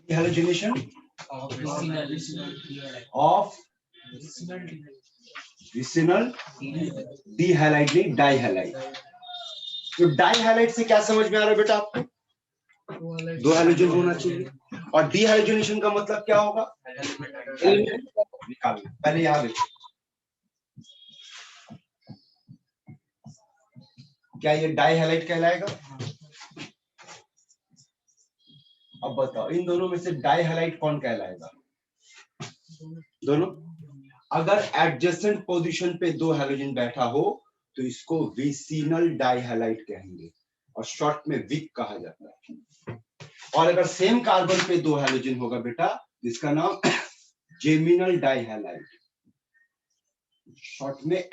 Dehalogenation of vicinal डिहैलाइड नहीं डाइहैलाइड। तो डाइहैलाइड से क्या समझ में आ रहा है बेटा आपको? दो हैलोजन होना चाहिए। और डिहैलोजनेशन का मतलब क्या होगा? निकाल पहले यहां देखो, क्या ये डाइहैलाइड कहलाएगा? अब बताओ इन दोनों में से डाइहैलाइड कौन कहलाएगा? दोनों। अगर एडजेसेंट पोजीशन पे दो हैलोजन बैठा हो तो इसको विसिनल डाइहैलाइड कहेंगे और शॉर्ट में विक कहा जाता है। और अगर सेम कार्बन पे दो हैलोजन होगा बेटा, इसका नाम जेमिनल डाइहैलाइड, शॉर्ट में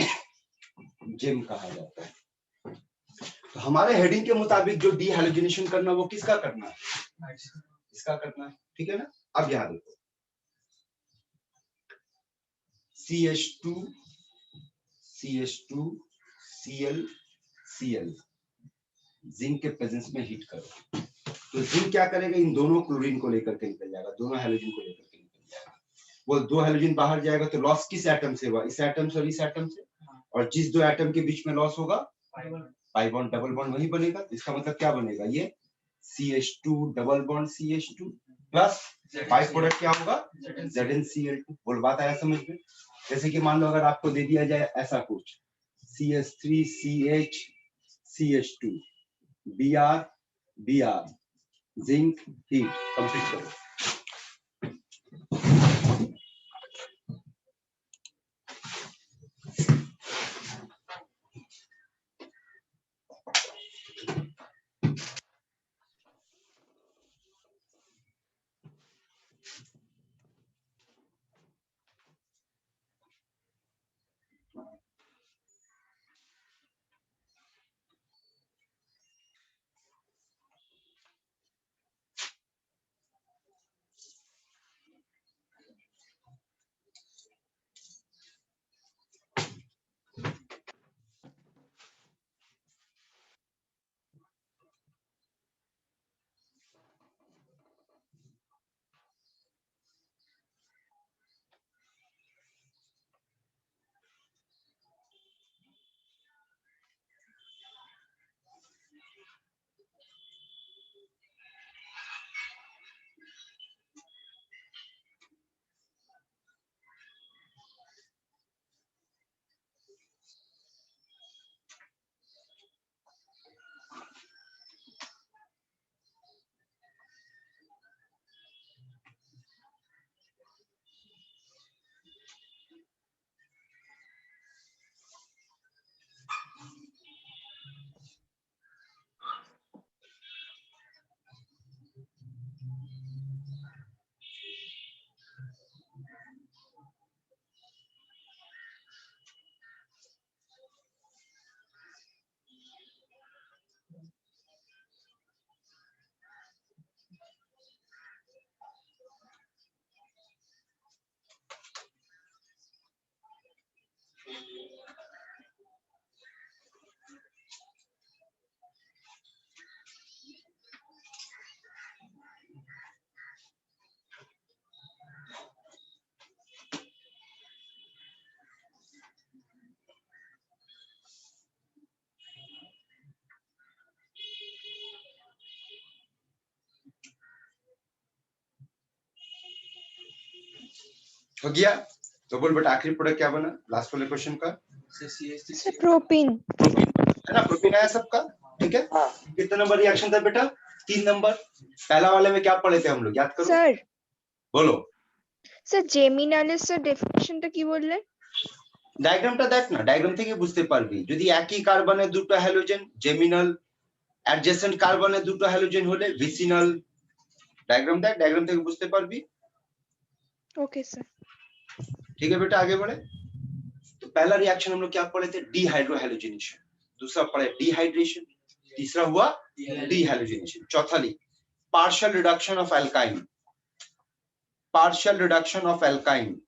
जेम कहा जाता है। तो हमारे हेडिंग के मुताबिक जो डीहैलोजिनेशन करना वो किसका करना है? इसका करना है, ठीक है ना। अब यहां देखो CH2 CH2 Cl Cl zinc के प्रेजेंस में हीट करो तो जिंक क्या करेगा? इन दोनों क्लोरीन को लेकर के निकल जाएगा, दोनों हैलोजन को लेकर के निकल जाएगा। वो दो हैलोजन बाहर जाएगा तो लॉस किस एटम से हुआ? इस एटम से और इस एटम से। और जिस दो एटम के बीच में लॉस होगा पाई बॉन्ड डबल बॉन्ड वही बनेगा। इसका मतलब क्या बनेगा? ये CH2 double bond CH2 plus by product क्या होगा? ZnCl2। बोल बात आया समझ में? जैसे कि मान लो अगर आपको दे दिया जाए ऐसा कुछ CH3CH CH2 Br Br zinc heat complete करो। हो गया? तो बोल बेटा आखिरी प्रोडक्ट क्या बना लास्ट वाले क्वेश्चन का? प्रोपीन है ना, प्रोपीन आया सबका, ठीक है। कितने नंबर रिएक्शन था बेटा? 3 नंबर। पहला वाले में क्या पढ़े थे हम लोग, याद करो। सर बोलो স্যার জেমিনালিসের ডেফিনিশনটা কি বললেন? ডায়াগ্রামটা দেখ না, ডায়াগ্রাম থেকে বুঝতে পারবি। যদি একই কার্বনে দুটো হ্যালোজেন জেমিনাল, অ্যাডজেসেন্ট কার্বনে দুটো হ্যালোজেন হলে ভিসিনাল। डायग्राम देख, डायग्राम থেকে বুঝতে পারবি। Okay sir. ठीक है बेटा, आगे बढ़े। तो पहला रिएक्शन हम लोग क्या पढ़े थे? डीहाइड्रोहैलोजिनेशन। दूसरा पढ़े डिहाइड्रेशन। तीसरा हुआ डीहैलोजिनेशन। चौथा ली partial reduction of alkyne. Partial reduction of alkyne.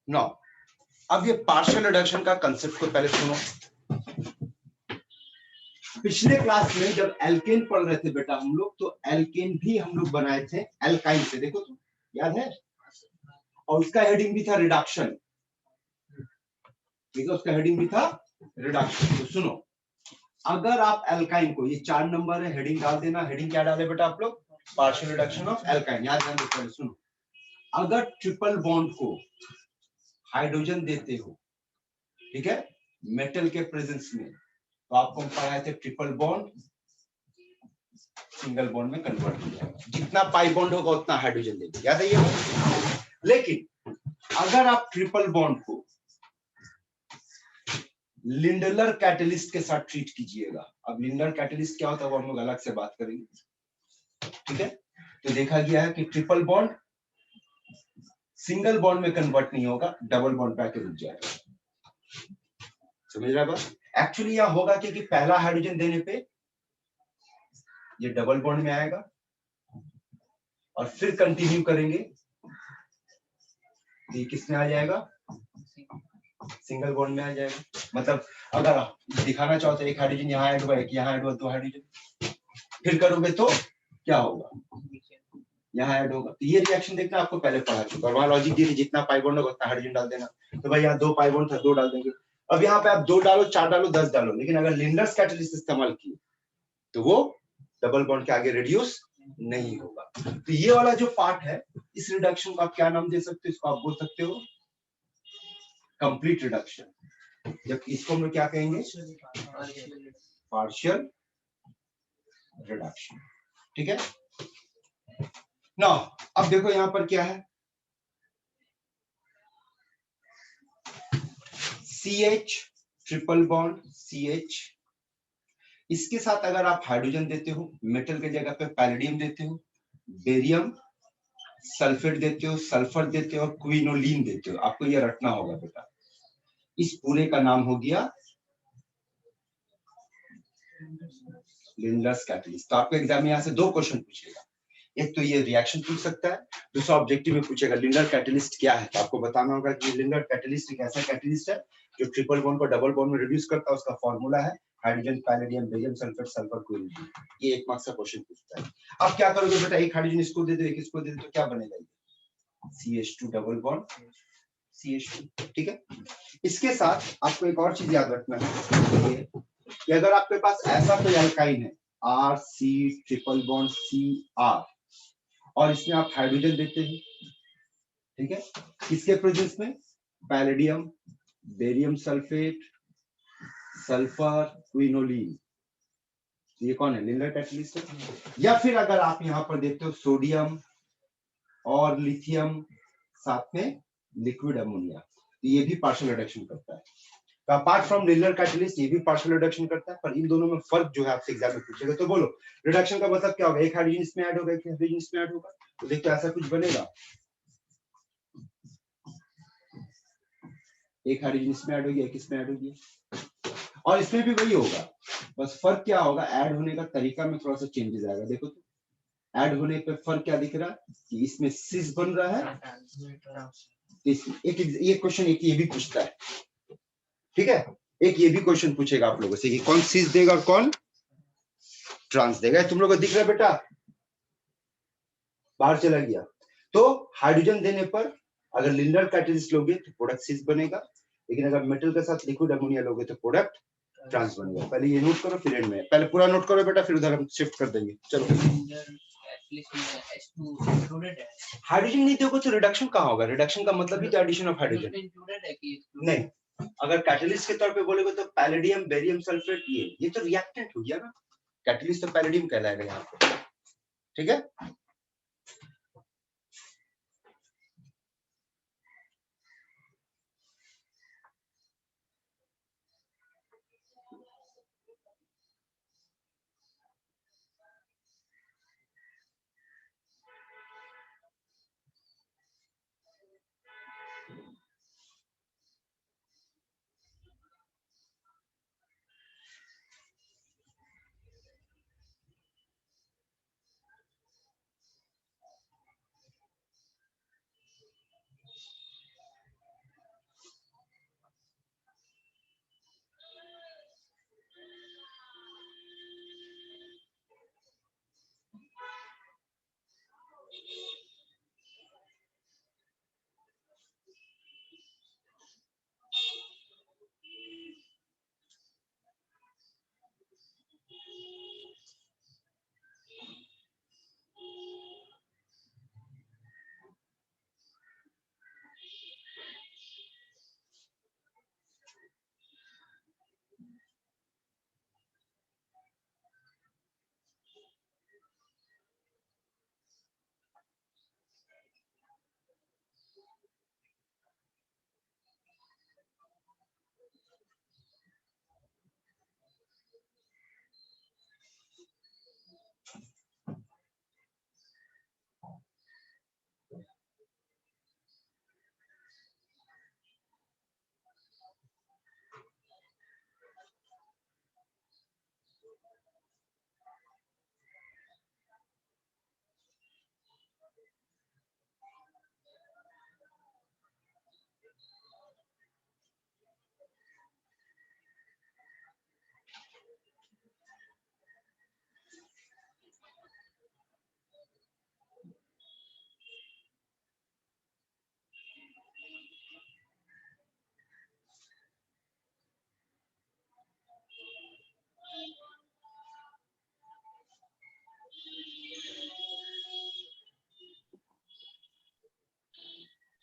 No, अब ये पार्शियल रिडक्शन का कंसेप्ट को पहले सुनो। पिछले क्लास में जब एल्केन पढ़ रहे थे बेटा हम लोग, तो एल्केन भी हम लोग बनाए थे एल्काइन से, देखो तो याद है, और उसका हेडिंग भी था रिडक्शन, ठीक है, उसका हेडिंग भी था रिडक्शन। तो सुनो, अगर आप एल्काइन को, ये 4 नंबर है, हेडिंग डाल देना। हेडिंग क्या डाले बेटा आप लोग? Partial reduction of alkyne. याद ध्यान दो, सुनो, अगर ट्रिपल बॉन्ड को हाइड्रोजन देते हो, ठीक है, मेटल के प्रेजेंस में, तो आपको हम पढ़ाए थे ट्रिपल बॉन्ड सिंगल बॉन्ड में कन्वर्ट हो जाएगा, जितना पाई बॉन्ड होगा उतना हाइड्रोजन देगा, याद है ये। लेकिन अगर आप ट्रिपल बॉन्ड को लिंडलर कैटलिस्ट के साथ ट्रीट कीजिएगा, अब लिंडलर कैटलिस्ट क्या होता है वो हम लोग अलग से बात करेंगे, ठीक है। तो देखा गया है कि ट्रिपल बॉन्ड सिंगल बॉन्ड में कन्वर्ट नहीं होगा, डबल बॉन्ड पे आके रुक जाएगा, समझ रहा है? एक्चुअली यह होगा कि पहला हाइड्रोजन देने पे ये डबल बॉन्ड में आएगा और फिर कंटिन्यू करेंगे, ये किस में आ जाएगा? सिंगल बॉन्ड में आ जाएगा। मतलब अगर आप दिखाना चाहो तो एक हाइड्रोजन यहाँ ऐड हुआ, एक यहाँ ऐड हुआ, 2 हाइड्रोजन, फिर करोगे तो क्या होगा? यहाँ ऐड होगा। तो ये रिएक्शन देखना आपको पहले पढ़ा चुका, और वहां लॉजिक दिए जितना पाई बॉन्ड होगा उतना हाइड्रोजन डाल देना। तो भाई यहाँ 2 पाई बॉन्ड था, 2 डाल देंगे। अब यहाँ पे आप 2 डालो, 4 डालो, 10 डालो, लेकिन अगर लिंडर्स कैटलिस्ट इस्तेमाल किए तो वो डबल बॉन्ड के आगे रिड्यूस नहीं होगा। तो ये वाला जो पार्ट है, इस रिडक्शन को आप क्या नाम दे सकते हो? इसको आप बोल सकते हो कंप्लीट रिडक्शन, जबकि इसको हम लोग क्या कहेंगे? पार्शियल रिडक्शन, ठीक है ना। अब देखो यहां पर क्या है, CH ट्रिपल बॉन्ड CH, इसके साथ अगर आप हाइड्रोजन देते हो, मेटल के जगह पे पैलेडियम देते हो, बेरियम सल्फेट देते हो, सल्फर देते हो और क्विनोलिन देते हो, आपको ये रटना होगा बेटा। इस पूरे का नाम हो गया लिंडलर्स कैटलिस्ट। तो आपको एग्जाम में यहाँ से 2 क्वेश्चन पूछेगा, एक तो ये रिएक्शन पूछ सकता है, दूसरा ऑब्जेक्टिव में पूछेगा लिंडलर कैटलिस्ट क्या है। तो आपको बताना होगा कि लिंडलर कैटलिस्ट एक ऐसा कैटलिस्ट है जो ट्रिपल बॉन्ड को डबल बॉन्ड में रिड्यूस करता है, उसका फॉर्मूला है hydrogen palladium barium sulphate sulphur quinoline. ये 1 मार्क्स का क्वेश्चन पूछता है। अब क्या करोगे बेटा, एक हाइड्रोजन इसको दे दो, एक इसको दे दो, तो क्या बनेगा? CH2 डबल बॉन्ड CH2, ठीक है। इसके साथ आपको एक और चीज याद रखना है कि अगर आपके पास ऐसा कोई अल्काइन है RC ट्रिपल बॉन्ड CR और इसमें आप हाइड्रोजन देते हैं, ठीक है, किसके प्रेजेंस में? Palladium barium sulphate sulphur quinoline, ये कौन है? लिंडलर कैटलिस्ट है। या फिर अगर आप यहां पर देखते हो सोडियम और लिथियम साथ में लिक्विड अमोनिया, तो ये भी पार्शियल रिडक्शन करता है। तो अपार्ट फ्रॉम लिंडलर कैटलिस्ट ये भी पार्शियल रिडक्शन करता है, पर इन दोनों में फर्क जो है आपसे एग्जाम में पूछेगा। तो बोलो रिडक्शन का मतलब क्या होगा? एक हाइड्रोजन इसमें ऐड होगा, एक हाइड्रोजन इसमें ऐड होगा, तो देखो ऐसा कुछ बनेगा, एक हाइड्रोजन इसमें ऐड होगी, एक इसमें ऐड होगी, और इसमें भी वही होगा, बस फर्क क्या होगा? ऐड होने का तरीका में थोड़ा सा चेंजेस आएगा। देखो तो ऐड होने पे फर्क क्या दिख रहा है कि इसमें सिस बन रहा है, एक क्वेश्चन एक ये भी पूछता है, ठीक है, एक ये भी क्वेश्चन पूछेगा आप लोगों से कि कौन सिस देगा और कौन ट्रांस देगा। तुम लोगों को दिख रहा है बेटा? बाहर चला गया। तो हाइड्रोजन देने पर अगर लिंडलर कैटलिस्ट लोगे तो प्रोडक्ट सिस बनेगा, लेकिन अगर मेटल के साथ लिक्विड अमोनिया लोगे तो प्रोडक्ट ट्रांस बनेगा। पहले ये नोट करो, फिर एंड में पहले पूरा नोट करो बेटा, फिर उधर हम शिफ्ट कर देंगे। चलो हाइड्रोजन नहीं दोगे तो रिडक्शन कहाँ होगा? रिडक्शन का मतलब ही तो एडिशन ऑफ हाइड्रोजन नहीं। अगर कैटलिस्ट के तौर पे बोलोगे तो पैलेडियम बेरियम सल्फेट, ये तो रिएक्टेंट हो गया ना, कैटलिस्ट तो पैलेडियम कहलाएगा यहाँ पे, ठीक है।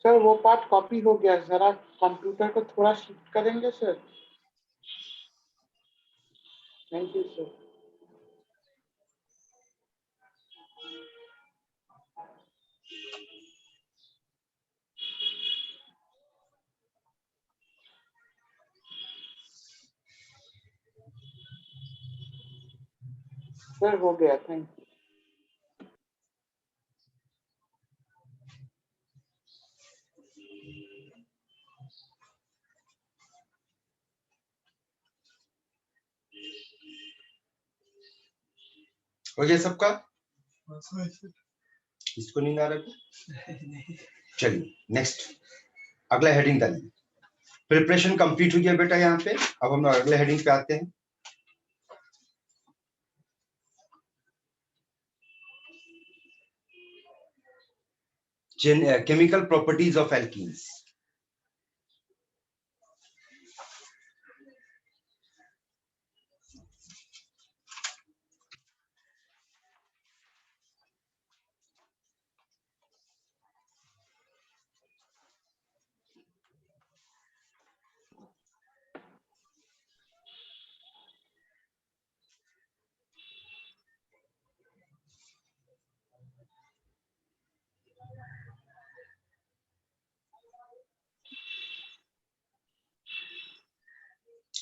सर वो पार्ट कॉपी हो गया, जरा कंप्यूटर को थोड़ा शिफ्ट करेंगे sir. Thank you sir. Sir हो गया, थैंक यू। हो गया सबका? इसको नहीं आ रहा? चलिए नेक्स्ट, अगला हेडिंग डालिए। प्रिपरेशन कंप्लीट हो गया बेटा यहाँ पे। अब हम अगले हेडिंग पे आते हैं। chemical properties of alkenes.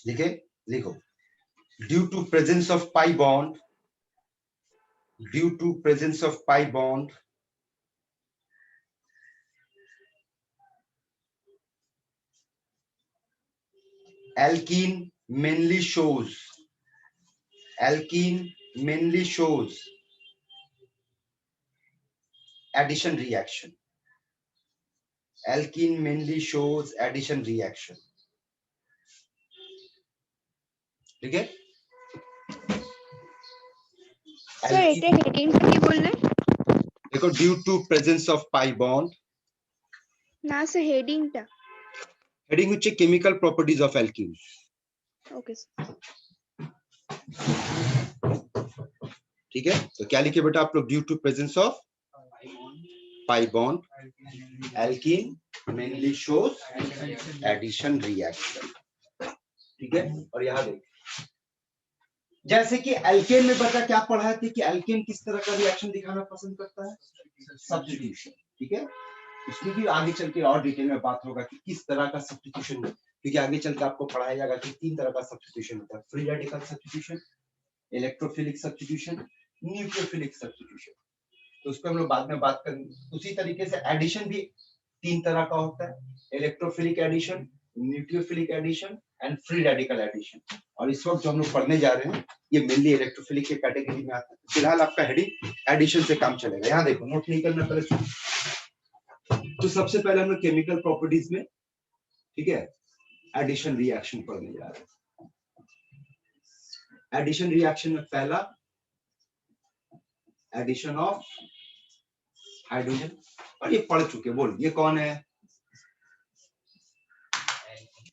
लिखे, लिखो। Due to presence of pi bond, due to presence of pi bond, alkene mainly shows, alkene mainly shows addition reaction, alkene mainly shows addition reaction. ठीक है सर এটা হেডিংটা কি বললেন? देखो, due to presence of pi bond, না sir হেডিংটা। Heading হচ্ছে chemical properties of alkene. Okay ठीक है, तो क्या लिखे बेटा आप लोग? Due to presence of pi bond, alkene mainly shows addition reaction. ठीक है, और यहाँ देख, जैसे कि एल्केन में बता क्या पढ़ा थे कि एल्केन किस तरह का रिएक्शन दिखाना पसंद करता है? सब्स्टिट्यूशन। ठीक है, इसमें भी आगे चल के और डिटेल में बात होगा कि किस तरह का सब्स्टिट्यूशन है, क्योंकि आगे चल के आपको पढ़ाया जाएगा कि 3 तरह का सब्स्टिट्यूशन होता है: free radical substitution, electrophilic substitution, nucleophilic substitution. तो उस पर हम लोग बाद में बात करेंगे। उसी तरीके से एडिशन भी 3 तरह का होता है: electrophilic addition, nucleophilic addition and free radical addition. और इस वक्त जो हम लोग पढ़ने जा रहे हैं ये मेनली इलेक्ट्रोफिलिक के कैटेगरी में आता है। फिलहाल आपका हेडिंग एडिशन से काम चलेगा। यहाँ देखो, नोट नहीं करना पहले। तो सबसे पहले हम लोग केमिकल प्रॉपर्टीज में, ठीक है, एडिशन रिएक्शन पढ़ने जा रहे हैं। एडिशन रिएक्शन में पहला एडिशन ऑफ हाइड्रोजन, और ये पढ़ चुके, बोल ये कौन है?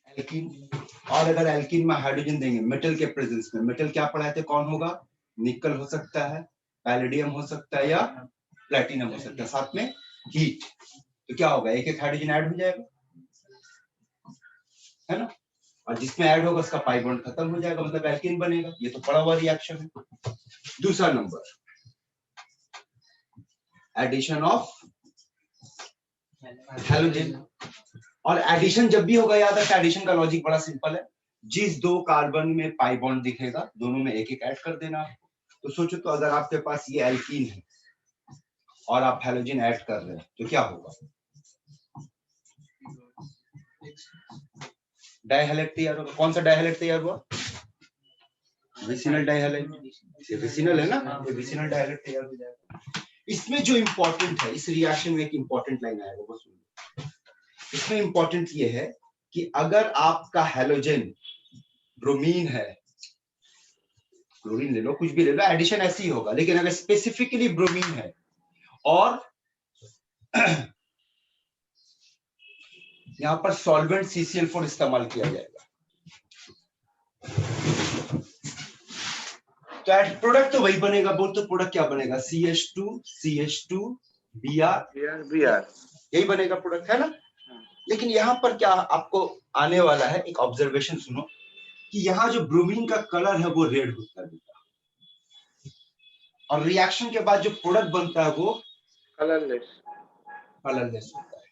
एल्कीन। और अगर एल्कीन में हाइड्रोजन देंगे मेटल के प्रेजेंस में, मेटल क्या पढ़ाए थे, कौन होगा? निकल हो सकता है, पैलेडियम हो सकता है, या प्लेटिनम हो सकता है, साथ में हीट। तो क्या होगा? एक एक हाइड्रोजन ऐड हो जाएगा, है ना? और जिसमें ऐड होगा उसका पाई बॉन्ड खत्म हो जाएगा, मतलब एल्कीन बनेगा। ये तो पढ़ा हुआ रिएक्शन है। दूसरा नंबर, एडिशन ऑफ हैलोजन। और एडिशन जब भी होगा, याद रखना एडिशन का लॉजिक बड़ा सिंपल है। जिस 2 कार्बन में पाई बॉन्ड दिखेगा, दोनों में एक एक ऐड कर देना। तो सोचो, तो अगर आपके पास ये एल्कीन है और आप हैलोजन ऐड कर रहे हैं तो क्या होगा? डाइहैलाइड तैयार होगा। कौन सा डाइहैलाइड तैयार हुआ? विसिनल डाइहैलाइड। ये विसिनल है ना, ये विसिनल डाइहैलाइड तैयार हो जाएगा। इसमें जो इंपॉर्टेंट है, इस रिएक्शन में एक इंपॉर्टेंट लाइन आएगा, वो सुनिए। इसमें इंपॉर्टेंट ये है कि अगर आपका हैलोजन ब्रोमीन है, क्लोरीन ले लो, कुछ भी ले लो, एडिशन ऐसे ही होगा। लेकिन अगर स्पेसिफिकली ब्रोमीन है और यहां पर सॉल्वेंट CCl4 इस्तेमाल किया जाएगा, तो एड प्रोडक्ट तो वही बनेगा। बोल तो प्रोडक्ट क्या बनेगा? CH2 CH2 Br यही बनेगा प्रोडक्ट, है ना। लेकिन यहाँ पर क्या आपको आने वाला है, एक ऑब्जर्वेशन सुनो कि यहाँ जो ब्रोमीन का कलर है वो रेड होता है बेटा, और रिएक्शन के बाद जो प्रोडक्ट बनता है वो कलरलेस। कलरलेस होता है।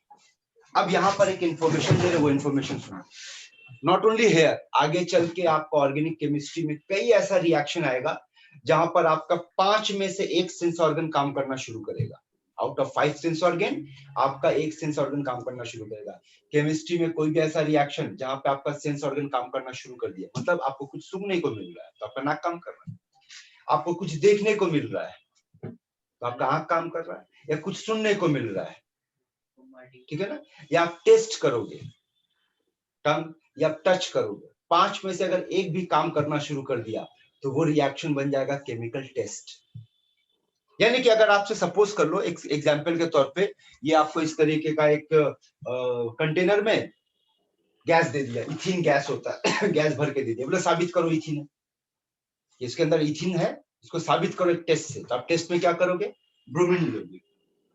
अब यहाँ पर एक इंफॉर्मेशन दे रहे, वो इंफॉर्मेशन सुनो। नॉट ओनली हेयर, आगे चल के आपको ऑर्गेनिक केमिस्ट्री में कई ऐसा रिएक्शन आएगा जहां पर आपका 5 में से एक सेंस ऑर्गन काम करना शुरू करेगा। आउट ऑफ 5 सेंस ऑर्गन आपका एक सेंस ऑर्गन काम करना शुरू करेगा। केमिस्ट्री में कोई भी ऐसा रिएक्शन जहां पे आपका सेंस ऑर्गन काम करना शुरू कर दिया, मतलब आपको कुछ सूंघने को मिल रहा है तो आपका नाक काम कर रहा है, आपको कुछ देखने को मिल रहा है तो आपका आंख काम कर रहा है, या कुछ सुनने को मिल रहा है, ठीक है ना, या आप टेस्ट करोगे टंग, या टच करोगे, 5 में से अगर एक भी काम करना शुरू कर दिया तो वो रिएक्शन बन जाएगा केमिकल टेस्ट। यानी कि अगर आपसे सपोज कर लो, एक एग्जांपल के तौर पे, ये आपको इस तरीके का एक कंटेनर में गैस दे दिया, इथिन गैस होता है गैस भर के दे दिया, बोले साबित करो इथिन है, इसके अंदर इथिन है, इसको साबित करो एक टेस्ट से। तो आप टेस्ट में क्या करोगे, ब्रोमीन लोगे।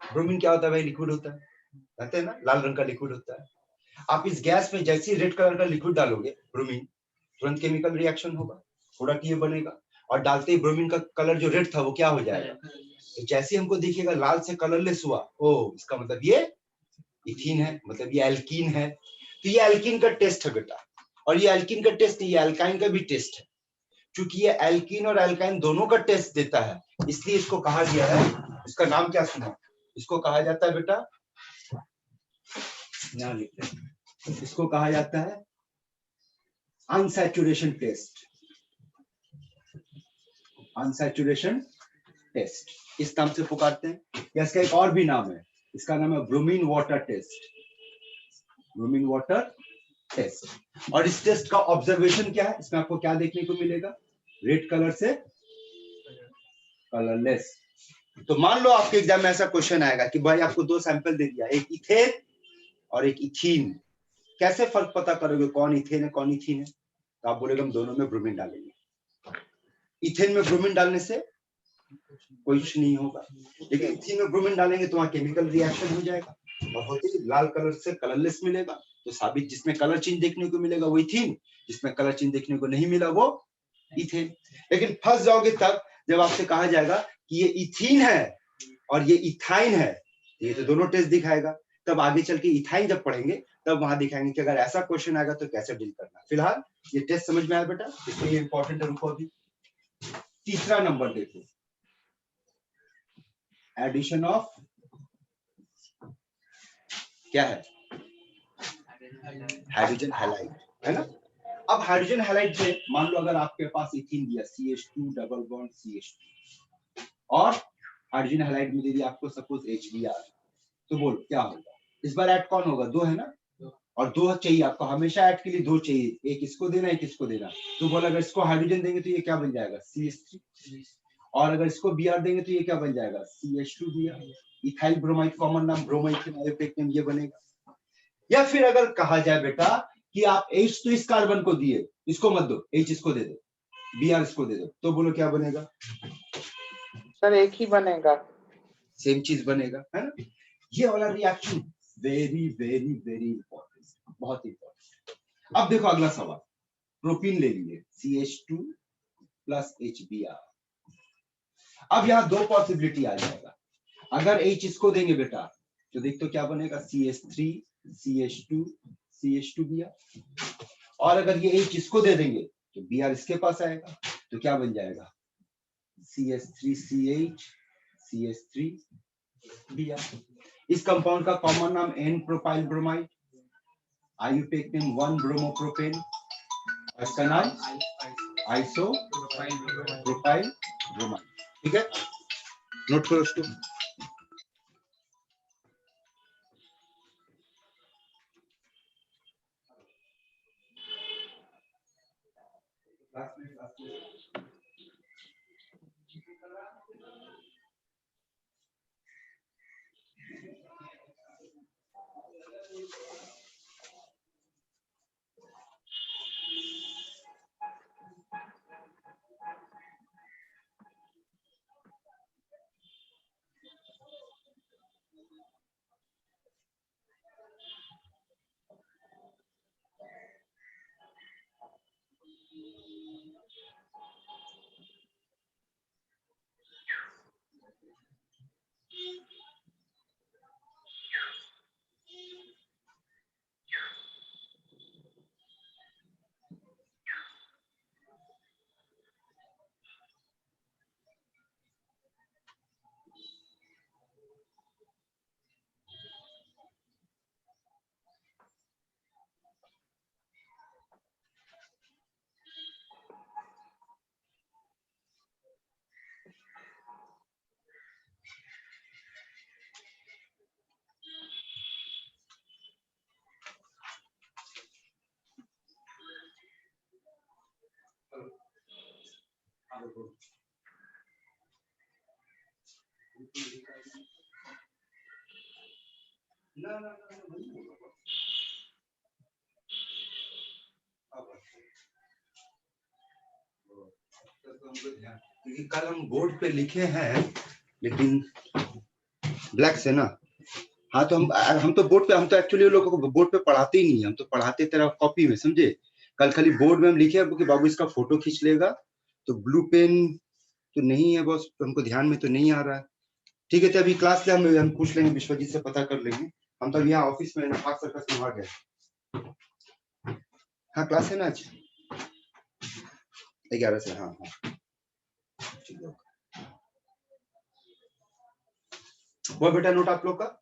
ब्रोमीन क्या होता है भाई, लिक्विड होता है, कहते हैं ना, लाल रंग का लिक्विड होता है। आप इस गैस में जैसे ही रेड कलर का लिक्विड डालोगे ब्रोमीन, तुरंत केमिकल रिएक्शन होगा, प्रोडक्ट ये बनेगा। और डालते ही ब्रोमीन का कलर जो रेड था वो क्या हो जाएगा, तो जैसे हमको दिखेगा लाल से कलरलेस हुआ, ओ इसका मतलब ये इथीन है, मतलब ये एल्कीन है। तो ये एल्कीन का टेस्ट है बेटा, और ये एल्कीन का टेस्ट नहीं, ये एल्काइन का भी टेस्ट है। क्योंकि ये एल्कीन और एल्काइन दोनों का टेस्ट देता है, इसलिए इसको कहा गया है, इसका नाम क्या सुना, इसको कहा जाता है बेटा, यहाँ लिखते हैं, इसको कहा जाता है अनसैचुरेशन टेस्ट। अनसैचुरेशन टेस्ट इस नाम से पुकारते हैं, या इसका एक और भी नाम है, इसका नाम है bromine water test. Bromine water test. और इस टेस्ट का ऑब्जर्वेशन क्या है, इसमें आपको क्या देखने को मिलेगा, रेड कलर से कलरलेस। तो मान लो आपके एग्जाम में ऐसा क्वेश्चन आएगा कि भाई आपको 2 सैंपल दे दिया, एक इथेन और एक इथीन, कैसे फर्क पता करोगे कौन इथेन है कौन इथीन है, तो आप बोलेगे हम दोनों में ब्रोमीन डालेंगे। इथेन में ब्रोमीन डालने से कुछ नहीं होगा, लेकिन इथीन में ब्रोमीन डालेंगे तो वहां केमिकल रिएक्शन हो जाएगा, और होते ही लाल कलर से कलरलेस मिलेगा। तो साबित, जिसमें कलर चेंज देखने को मिलेगा वो इथीन, जिसमें कलर चेंज देखने को नहीं मिला वो इथेन। लेकिन फंस जाओगे तब जब आपसे कहा जाएगा कि ये इथीन है और ये इथाइन है, ये तो दोनों टेस्ट दिखाएगा। तब आगे चल के इथाइन जब पढ़ेंगे तब वहां दिखाएंगे कि अगर ऐसा क्वेश्चन आएगा तो कैसे डील करना। फिलहाल ये टेस्ट समझ में आया बेटा, इसलिए इंपॉर्टेंट है। रुको अभी तीसरा नंबर देखो, एडिशन ऑफ क्या है, हाइड्रोजन हैलाइड, है ना। अब हाइड्रोजन हैलाइड से मान लो अगर आपके पास इथीन दिया CH2 डबल बॉन्ड CH2, और हाइड्रोजन हैलाइड में दे दिया आपको सपोज HBr, तो बोल क्या होगा, इस बार ऐड कौन होगा, 2 है ना, और 2 चाहिए आपको, हमेशा ऐड के लिए 2 चाहिए, एक इसको देना एक इसको देना। तो बोल अगर इसको हाइड्रोजन देंगे तो ये क्या बन जाएगा CH3, और अगर इसको Br देंगे तो ये क्या बन जाएगा CH2Br। इथाइल ब्रोमाइड कॉमन नाम, ब्रोमाइड के बायोपेक नेम ये बनेगा। या फिर अगर कहा जाए बेटा कि आप H तो इस कार्बन को दिए, इसको मत दो, H इसको दे दो, Br इसको दे दो, तो बोलो क्या बनेगा, सर एक ही बनेगा, सेम चीज बनेगा, है ना। ये वाला reaction very very very important, बहुत इंपॉर्टेंट। अब देखो अगला सवाल, प्रोपीन ले लिए CH2 प्लस HBr। अब यहाँ 2 पॉसिबिलिटी आ जाएगा, अगर H इसको देंगे बेटा तो देख तो क्या बनेगा CH3 CH2 CH2Br, और अगर ये H इसको दे देंगे तो Br इसके पास आएगा, तो क्या बन जाएगा CH3CH CH3Br। इस कंपाउंड का कॉमन नाम N propyl bromide, IUPAC name 1 bromopropane, इसका नाम आइसो प्रोपाइल ब्रोमाइड, ठीक है, नोट करो उसको। क्योंकि कल हम बोर्ड पे लिखे हैं लेकिन ब्लैक से ना। हाँ तो हम तो बोर्ड पे, हम तो एक्चुअली लोगों को बोर्ड पे पढ़ाते ही नहीं, हम तो पढ़ाते तेरा कॉपी में, समझे। कल खाली बोर्ड में हम लिखे कि बाबू इसका फोटो खींच लेगा, तो ब्लू पेन तो नहीं है बॉस, तो हमको ध्यान में तो नहीं आ रहा है। ठीक है, तो अभी क्लास से हम पूछ लेंगे, विश्वजीत से पता कर लेंगे। हम तो यहाँ ऑफिस में खास सर्कस में आ गए। हाँ क्लास है ना आज 11 से। हाँ हाँ ठीक है। वो बेटा नोट आप लोग का।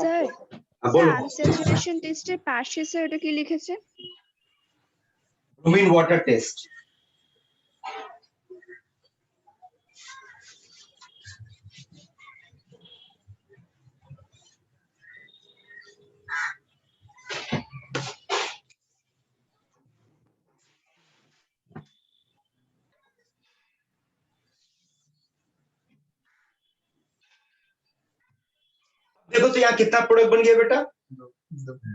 স্যার আনস্যাচুরেশন টেস্টের পাশে স্যার ওটা কি লিখেছে? Bromine water test. देखो तो यहाँ कितना प्रोडक्ट बन गया बेटा?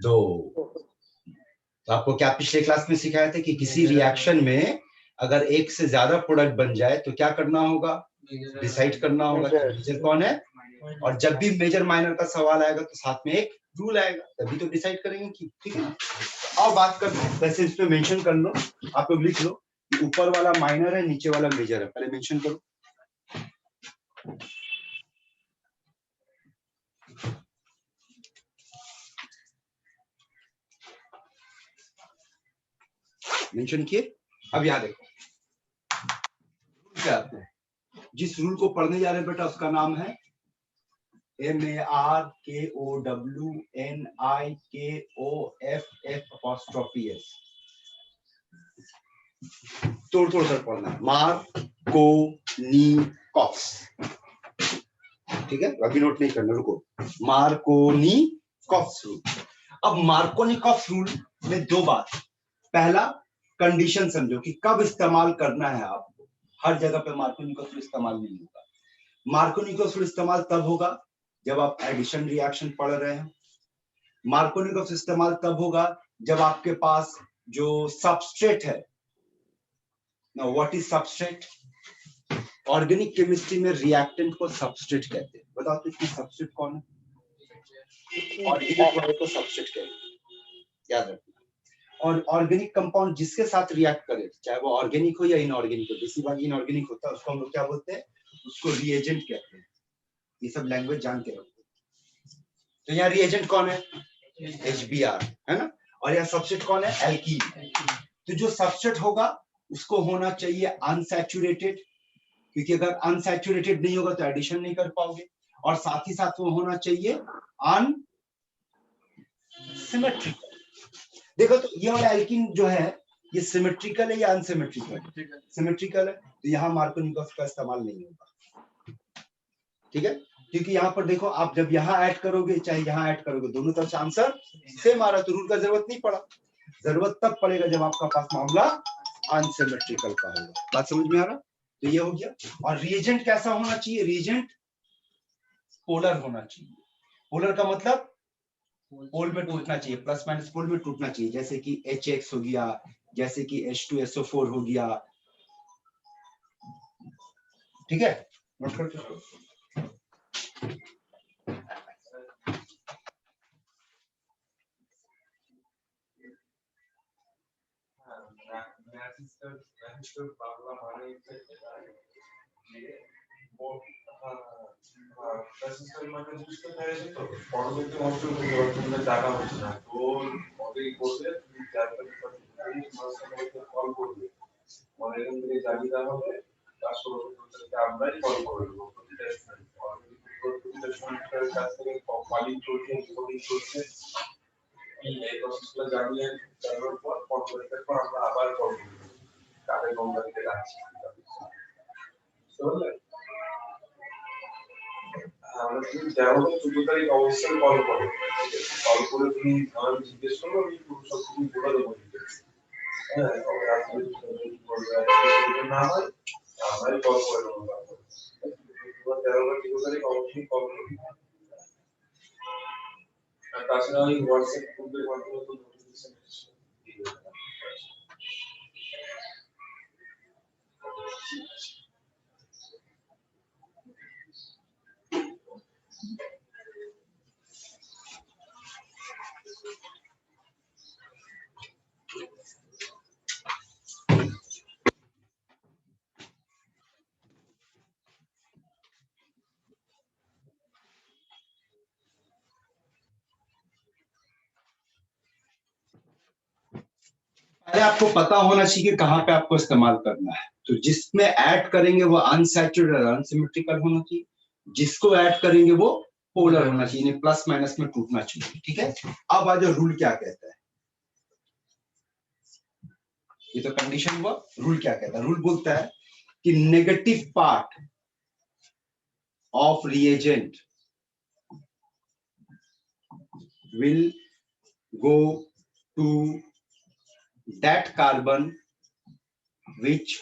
2। तो आपको क्या पिछले क्लास में सिखाया था कि किसी रिएक्शन में अगर एक से ज्यादा प्रोडक्ट बन जाए तो क्या करना होगा? डिसाइड करना होगा कि मेजर कौन है। और जब भी मेजर माइनर का सवाल आएगा तो साथ में एक रूल आएगा, तभी तो डिसाइड करेंगे कि ठीक है। आओ बात करते हैं। वैसे इस पे मेंशन कर लो, आप लोग लिख लो कि ऊपर वाला माइनर है, नीचे वाला मेजर है, पहले मेंशन करो। मेंशन किए। अब याद देखो क्या आते हैं, जिस रूल को पढ़ने जा रहे हैं बेटा उसका नाम है MARKOWNIKOFF'। तोड़ तोड़ कर पढ़ना है। मार्कोनिकॉफ, ठीक है, अभी नोट नहीं करना, रुको। Markovnikov rule. अब मार्कोनिकॉफ रूल में 2 बात। पहला, कंडीशन समझो कि कब इस्तेमाल करना है आपको। हर जगह पे मार्कोनिकॉफ रूल इस्तेमाल नहीं होगा। मार्कोनिकॉफ रूल इस्तेमाल तब होगा जब आप एडिशन रिएक्शन पढ़ रहे हैं। मार्कोनिकॉफ इस्तेमाल तब होगा जब आपके पास जो सबस्ट्रेट है। Now what is substrate? Organic chemistry में रिएक्टेंट को सबस्ट्रेट कहते हैं। बताओ तो इसमें सबस्ट्रेट कौन है? ऑर्गेनिक वाले को सबस्ट्रेट कहते हैं, याद रखना। और ऑर्गेनिक कंपाउंड जिसके साथ रिएक्ट करे, चाहे वो ऑर्गेनिक हो या इनऑर्गेनिक हो, बेसिकली इनऑर्गेनिक होता है, उसको हम लोग क्या बोलते हैं? उसको रिएजेंट कहते हैं। ये सब लैंग्वेज जान के रखो। तो यहाँ रिएजेंट कौन है? HBr, है ना। और यहाँ सबस्ट्रेट कौन है? एल्कीन। तो जो सबस्ट्रेट होगा उसको होना चाहिए अनसैचुरेटेड, क्योंकि अगर अनसैचुरेटेड नहीं होगा तो एडिशन नहीं कर पाओगे, और साथ ही साथ वो होना चाहिए अनसिमेट्रिकल। देखो तो ये वाला एल्कीन जो है ये सिमेट्रिकल है या अनसिमेट्रिकल? सिमेट्रिकल है, तो यहाँ मार्कोनिकोव का इस्तेमाल नहीं होगा, ठीक है, क्योंकि यहाँ पर देखो आप जब यहाँ ऐड करोगे चाहे यहाँ ऐड करोगे दोनों तरफ से आंसर सेम आ रहा है, तो रूल का जरूरत नहीं पड़ा। जरूरत तब पड़ेगा जब आपका पास मामला अनसिमेट्रिकल का होगा। बात समझ में आ रहा? तो ये हो गया। और रिएजेंट कैसा होना चाहिए? रिएजेंट पोलर होना चाहिए। पोलर का मतलब पोल में टूटना चाहिए, प्लस माइनस पोल में टूटना चाहिए, जैसे कि HX हो गया, जैसे कि H2SO4 हो गया, ठीक है, नोट करते। অবশ্যই কল করো, কল করে তুমি আমাকে জিজ্ঞেস করো, আমি সব কিছু বলে দেবো। হ্যাঁ, না হয় আমরাই কল করে দেবো। অবশ্যই কল করবি। আর তাছাড়া ওই হোয়াটসঅ্যাপ গ্রুপের মাধ্যমে তো নোটিফিকেশন पहले आपको पता होना चाहिए कि कहाँ पे आपको इस्तेमाल करना है। तो जिसमें ऐड करेंगे वो अनसैचुरेटेड अनसिमेट्रिकल होना चाहिए, जिसको ऐड करेंगे वो पोलर होना चाहिए, प्लस माइनस में टूटना चाहिए, ठीक है। अब आज रूल क्या कहता है, ये तो कंडीशन हुआ। रूल क्या कहता है? रूल बोलता है कि negative part of reagent will go to that carbon which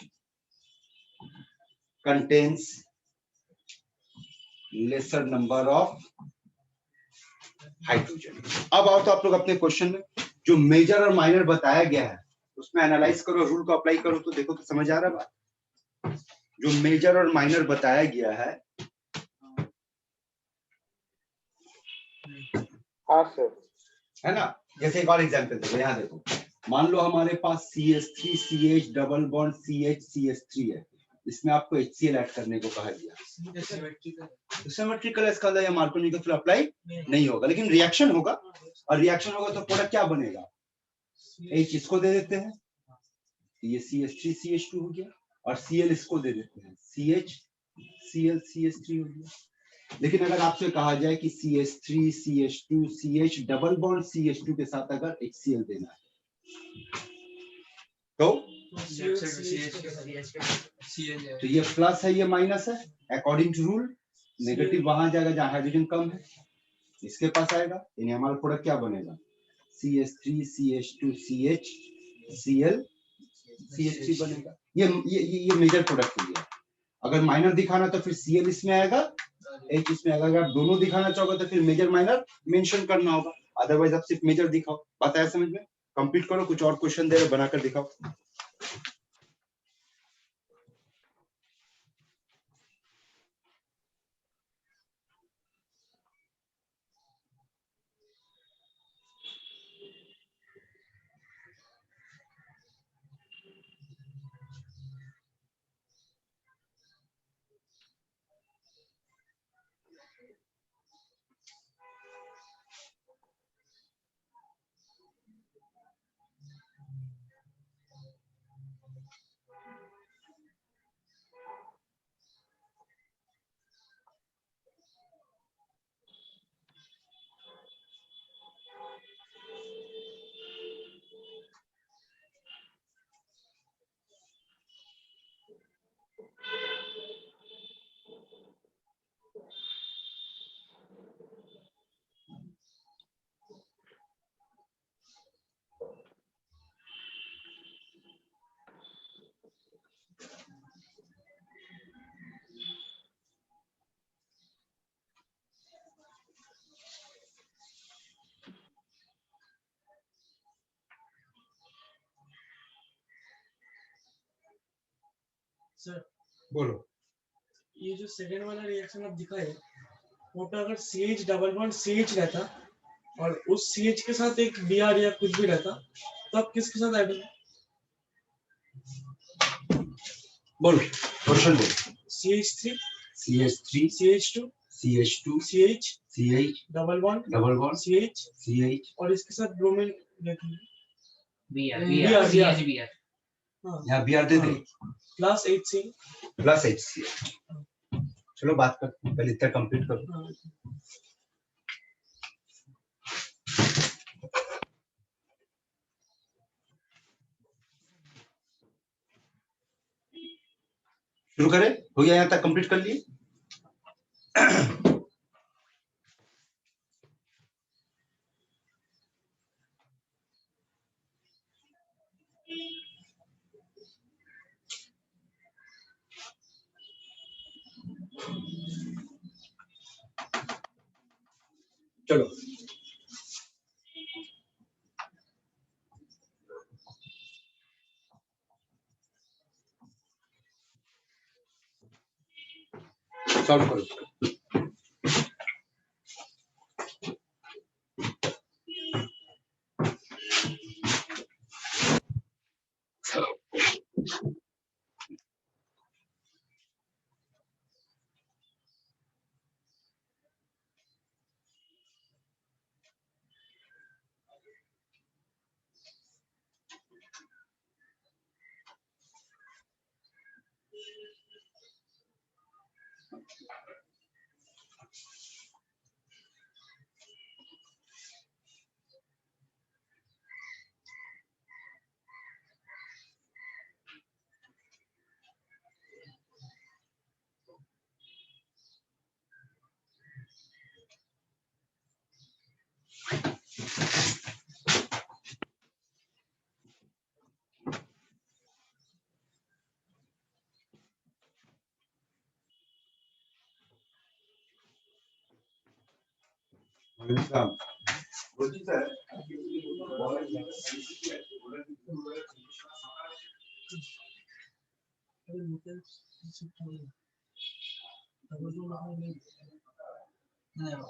contains lesser number of hydrogen। अब आओ तो आप लोग अपने क्वेश्चन में जो मेजर और माइनर बताया गया है उसमें एनालाइज करो, रूल को अप्लाई करो, तो देखो तो समझ आ रहा है बात। जो मेजर और माइनर बताया गया है, हाँ सर, है ना। जैसे एक और एग्जांपल देखो, यहाँ देखो, मान लो हमारे पास CH3CH double bond CH CH3 है, इसमें आपको HCl ऐड करने को कहा गया। सिमेट्रिकल इसका या मार्कोनी का अप्लाई नहीं होगा, लेकिन रिएक्शन होगा, और रिएक्शन होगा तो प्रोडक्ट क्या बनेगा? H इसको दे देते हैं, ये CH3CH2 हो गया, और Cl इसको दे देते हैं, CHCl CH3 हो गया। लेकिन अगर आपसे कहा जाए कि CH3 CH2 CH double bond CH2 के साथ अगर HCl देना है तो ये प्लस है, ये माइनस है। अकॉर्डिंग टू रूल नेगेटिव वहां जाएगा जहां हाइड्रोजन कम है, इसके पास आएगा, यानी हमारा प्रोडक्ट क्या बनेगा? CH3 CH2 CH Cl CH3 बनेगा। ये मेजर प्रोडक्ट हो गया। अगर माइनर दिखाना तो फिर Cl इसमें आएगा, H इसमें आएगा। अगर आप दोनों दिखाना चाहोगे तो फिर मेजर माइनर मेंशन करना होगा, अदरवाइज आप सिर्फ मेजर दिखाओ। बात आया समझ में? कंप्लीट करो, कुछ और क्वेश्चन दे रहे बनाकर दिखाओ। सर बोलो। ये जो सेकंड वाला रिएक्शन आप दिखाए वो पे अगर CH डबल बॉन्ड CH रहता और उस CH के साथ एक Br या कुछ भी रहता तो आप किसके साथ ऐड बोलो क्वेश्चन बोलो। CH3 CH3 CH2 CH2 CH CH double bond CH CH और इसके साथ ब्रोमीन रहती है Br CH हाँ यहाँ Br दे दे प्लस HC प्लस HCl। चलो बात करते हैं, पहले इतना कंप्लीट करो। हाँ शुरू करें, हो गया यहाँ तक कंप्लीट कर लिए। चलो सॉल्व करो।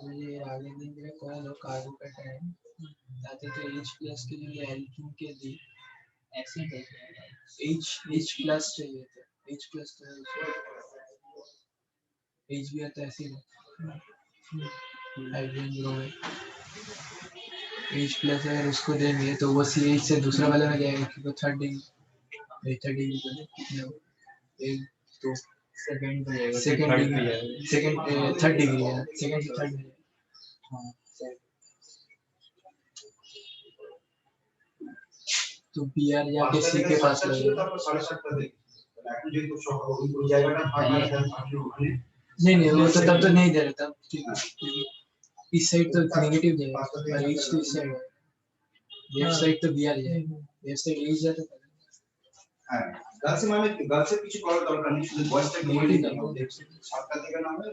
मुझे आगे दिन मेरा कॉल हो कार्बो का टाइम ताकि तो H+ के लिए एल्कीन के लिए एसिड है H+ चाहिए था H+ तो H भी आता एसिड है हाइड्रोजन ब्रोमाइड H+ अगर उसको देंगे तो वो CH से दूसरा वाला में जाएगा क्योंकि थर्ड डिग्री पे कितने हो एक तो सेकंड थर्ड डिग्री है सेकंड से थर्ड में हाँ तो Br जाके C के पास लगेगा नहीं वो तो तब तो नहीं दे रहा तब इस साइड तो नेगेटिव जाएगा और H तो इस साइड है लेफ्ट साइड तो Br जाएगा लेफ्ट साइड H जाता है गर्ल से माने गर्ल से पीछे कॉल करनी चाहिए, बॉयज तक नहीं करना। आपका का नाम है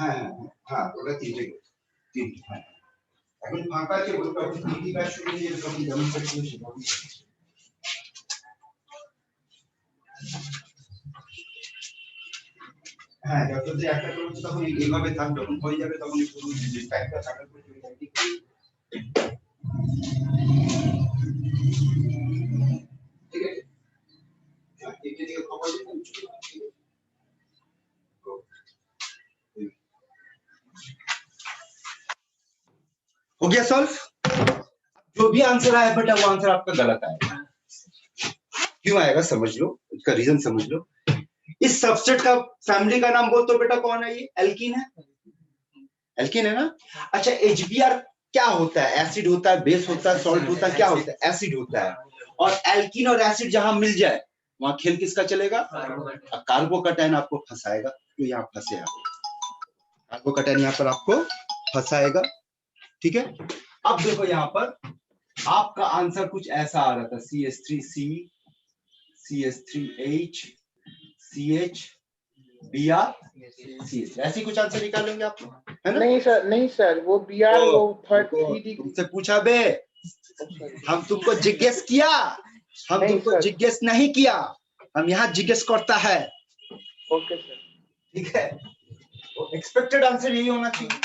হ্যাঁ হ্যাঁ ওটা তিনটে হ্যাঁ এখন ফাঁকা আছে ওটা আপনি তিনটি কাজ শুরু নিয়ে এরকম ডেমনস্ট্রেট করতে শিখুন। হ্যাঁ যখন যে একটা করতে তখন এইভাবে থাক যখন হয়ে যাবে তখন একটু টাইপটা থাকার পরে চলে যাবে। ঠিক আছে একে দিকে খবর দিতে हो गया सॉल्व। जो भी आंसर आया बेटा वो आंसर आपका गलत आएगा। क्यों आएगा समझ लो, इसका रीजन समझ लो। इस सबसेट का फैमिली का नाम बोल तो बेटा कौन है, ये एल्कीन है, एल्कीन है ना। अच्छा HBr क्या होता है, एसिड होता है, बेस होता है, सॉल्ट होता है, क्या होता है, एसिड होता है। और एल्कीन और एसिड जहां मिल जाए वहां खेल किसका चलेगा, कार्बोकैटायन आपको फंसाएगा। तो यहाँ फंसे आप, कार्बोकैटायन यहाँ पर आपको फंसाएगा। ठीक है अब देखो यहाँ पर आपका आंसर कुछ ऐसा आ रहा था CH3C CH3H CH B R C H, ऐसी कुछ आंसर निकाल लेंगे आप लोग, है ना? नहीं सर वो बी आर तो वो थर्ड तुमको- 3 डिग्री। तुमसे पूछा बे, हम तुमको जिज्ञेस किया, हम नहीं तुमको सर। जिज्ञेस नहीं किया, हम यहाँ जिज्ञेस करता है, ओके सर। ठीक है? तो एक्सपेक्टेड आंसर यही होना चाहिए।